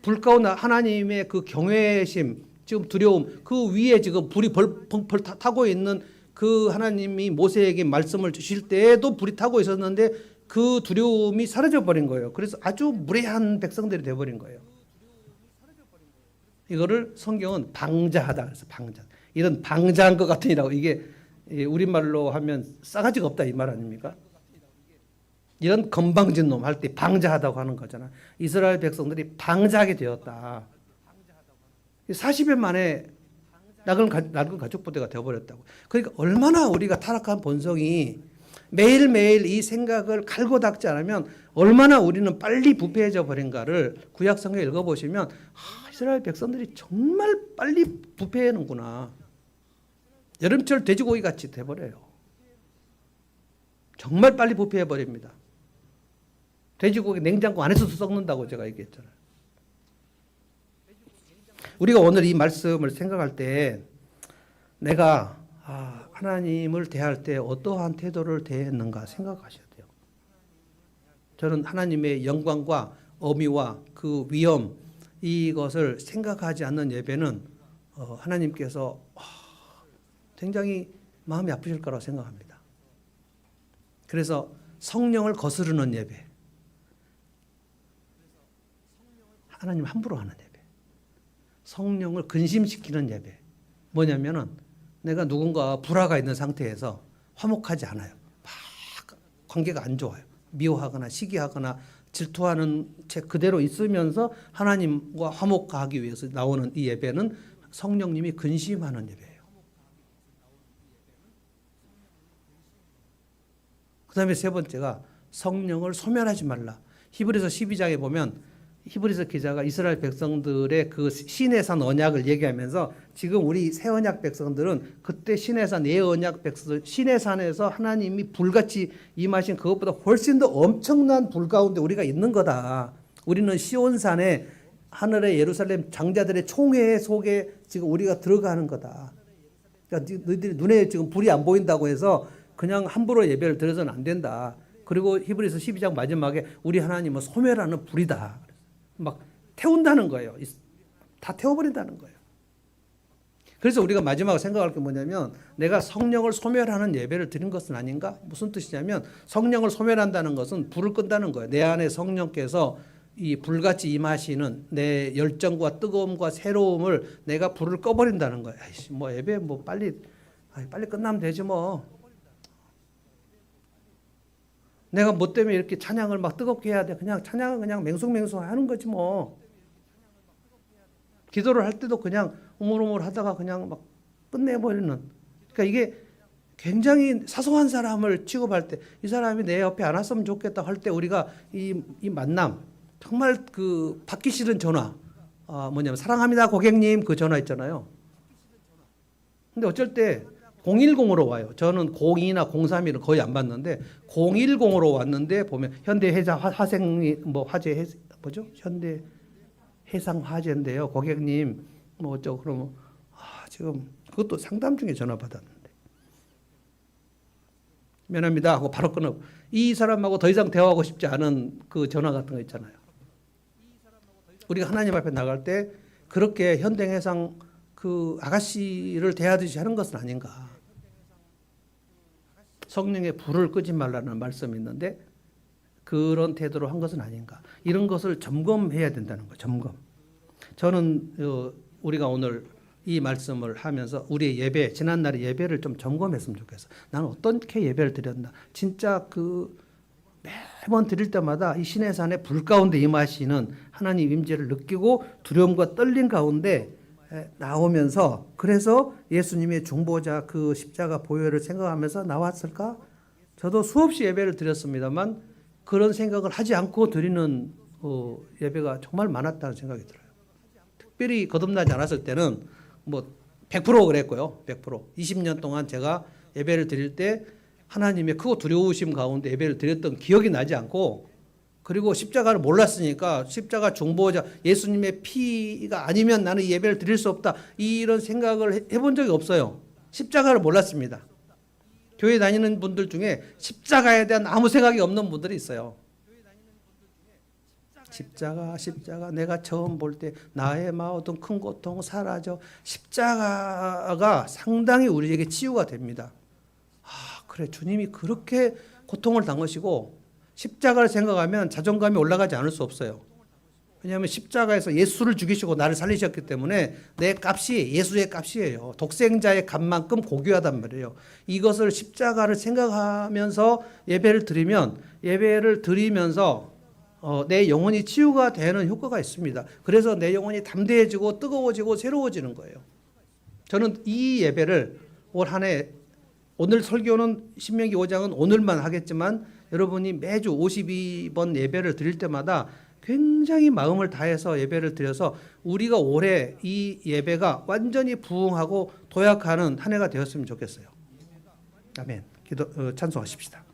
불 가운데 하나님의 그 경외심, 지금 두려움, 그 위에 지금 불이 벌벌 타고 있는 그 하나님이 모세에게 말씀을 주실 때에도 불이 타고 있었는데 그 두려움이 사라져 버린 거예요. 그래서 아주 무례한 백성들이 되어 버린 거예요. 이거를 성경은 방자하다 그래서 방자. 이런 방자한 것 같으니라고 이게 우리말로 하면 싸가지가 없다 이 말 아닙니까? 이런 건방진 놈 할 때 방자하다고 하는 거잖아. 이스라엘 백성들이 방자하게 되었다. 40일 만에 낡은 가죽 부대가 되어버렸다고. 그러니까 얼마나 우리가 타락한 본성이 매일매일 이 생각을 갈고 닦지 않으면 얼마나 우리는 빨리 부패해져 버린가를 구약성경 읽어보시면 이스라엘 백성들이 정말 빨리 부패하는구나. 여름철 돼지고기 같이 돼버려요. 정말 빨리 부패해버립니다. 돼지고기 냉장고 안에서도 썩는다고 제가 얘기했잖아요. 우리가 오늘 이 말씀을 생각할 때 내가 하나님을 대할 때 어떠한 태도를 대했는가 생각하셔야 돼요. 저는 하나님의 영광과 어미와 그 위엄 이것을 생각하지 않는 예배는 하나님께서 굉장히 마음이 아프실 거라고 생각합니다. 그래서 성령을 거스르는 예배, 하나님 함부로 하는 예배, 성령을 근심시키는 예배. 뭐냐면은 내가 누군가 불화가 있는 상태에서 화목하지 않아요. 막 관계가 안 좋아요. 미워하거나 시기하거나 질투하는 채 그대로 있으면서 하나님과 화목하기 위해서 나오는 이 예배는 성령님이 근심하는 예배예요. 그 다음에 세 번째가 성령을 소멸하지 말라. 히브리서 12장에 보면 히브리서 기자가 이스라엘 백성들의 그 시내산 언약을 얘기하면서 지금 우리 새 언약 백성들은 그때 시내산 예언약 백성들 시내산에서 하나님이 불같이 임하신 그것보다 훨씬 더 엄청난 불 가운데 우리가 있는 거다. 우리는 시온산에 하늘의 예루살렘 장자들의 총회 속에 지금 우리가 들어가는 거다. 그러니까 너희들이 눈에 지금 불이 안 보인다고 해서 그냥 함부로 예배를 드려서는 안 된다. 그리고 히브리서 12장 마지막에 우리 하나님은 소멸하는 불이다. 막 태운다는 거예요. 다 태워버린다는 거예요. 그래서 우리가 마지막으로 생각할 게 뭐냐면 내가 성령을 소멸하는 예배를 드린 것은 아닌가? 무슨 뜻이냐면 성령을 소멸한다는 것은 불을 끈다는 거예요. 내 안에 성령께서 이 불같이 임하시는 내 열정과 뜨거움과 새로움을 내가 불을 꺼버린다는 거예요. 아이씨, 뭐 예배 뭐 빨리 끝나면 되지 뭐. 내가 뭐 때문에 이렇게 찬양을 막 뜨겁게 해야 돼? 그냥 찬양은 그냥 맹숭맹숭 하는 거지 뭐. 기도를 할 때도 그냥 우물우물 하다가 그냥 막 끝내버리는. 그러니까 이게 굉장히 사소한 사람을 취급할 때 이 사람이 내 옆에 안 왔으면 좋겠다 할 때 우리가 이 만남 정말 그 받기 싫은 전화 뭐냐면 사랑합니다 고객님 그 전화 있잖아요. 근데 어쩔 때 010으로 와요. 저는 02나 03은 거의 안 받는데 010으로 왔는데 보면 현대 해상 화생이 뭐 화재 뭐죠? 현대 해상 화재인데요. 고객님 뭐 어쩌고 그러면 지금 그것도 상담 중에 전화 받았는데 미안합니다 하고 바로 끊어. 이 사람하고 더 이상 대화하고 싶지 않은 그 전화 같은 거 있잖아요. 우리가 하나님 앞에 나갈 때 그렇게 현대해상 그 아가씨를 대하듯이 하는 것은 아닌가. 성령의 불을 끄지 말라는 말씀이 있는데 그런 태도로 한 것은 아닌가. 이런 것을 점검해야 된다는 거예요. 점검. 저는 우리가 오늘 이 말씀을 하면서 우리의 예배, 지난날의 예배를 좀 점검했으면 좋겠어. 나는 어떻게 예배를 드렸나. 진짜 그 매번 드릴 때마다 이 시내산의 불 가운데 임하시는 하나님 임재를 느끼고 두려움과 떨림 가운데 나오면서 그래서 예수님의 중보자 그 십자가 보혈을 생각하면서 나왔을까? 저도 수없이 예배를 드렸습니다만 그런 생각을 하지 않고 드리는 예배가 정말 많았다는 생각이 들어요. 특별히 거듭나지 않았을 때는 뭐 100% 그랬고요. 100%. 20년 동안 제가 예배를 드릴 때 하나님의 크고 두려우심 가운데 예배를 드렸던 기억이 나지 않고 그리고 십자가를 몰랐으니까 십자가 중보자 예수님의 피가 아니면 나는 예배를 드릴 수 없다 이런 생각을 해본 적이 없어요. 십자가를 몰랐습니다. 교회 다니는 분들 중에 십자가에 대한 아무 생각이 없는 분들이 있어요. 십자가 내가 처음 볼 때 나의 모든 큰 고통 사라져. 십자가가 상당히 우리에게 치유가 됩니다. 그래 주님이 그렇게 고통을 당하시고 십자가를 생각하면 자존감이 올라가지 않을 수 없어요. 왜냐하면 십자가에서 예수를 죽이시고 나를 살리셨기 때문에 내 값이 예수의 값이에요. 독생자의 값만큼 고귀하단 말이에요. 이것을 십자가를 생각하면서 예배를 드리면서 내 영혼이 치유가 되는 효과가 있습니다. 그래서 내 영혼이 담대해지고 뜨거워지고 새로워지는 거예요. 저는 이 예배를 올 한 해 오늘 설교는 신명기 5장은 오늘만 하겠지만 여러분이 매주 52번 예배를 드릴 때마다 굉장히 마음을 다해서 예배를 드려서 우리가 올해 이 예배가 완전히 부흥하고 도약하는 한 해가 되었으면 좋겠어요. 아멘. 찬송하십시다.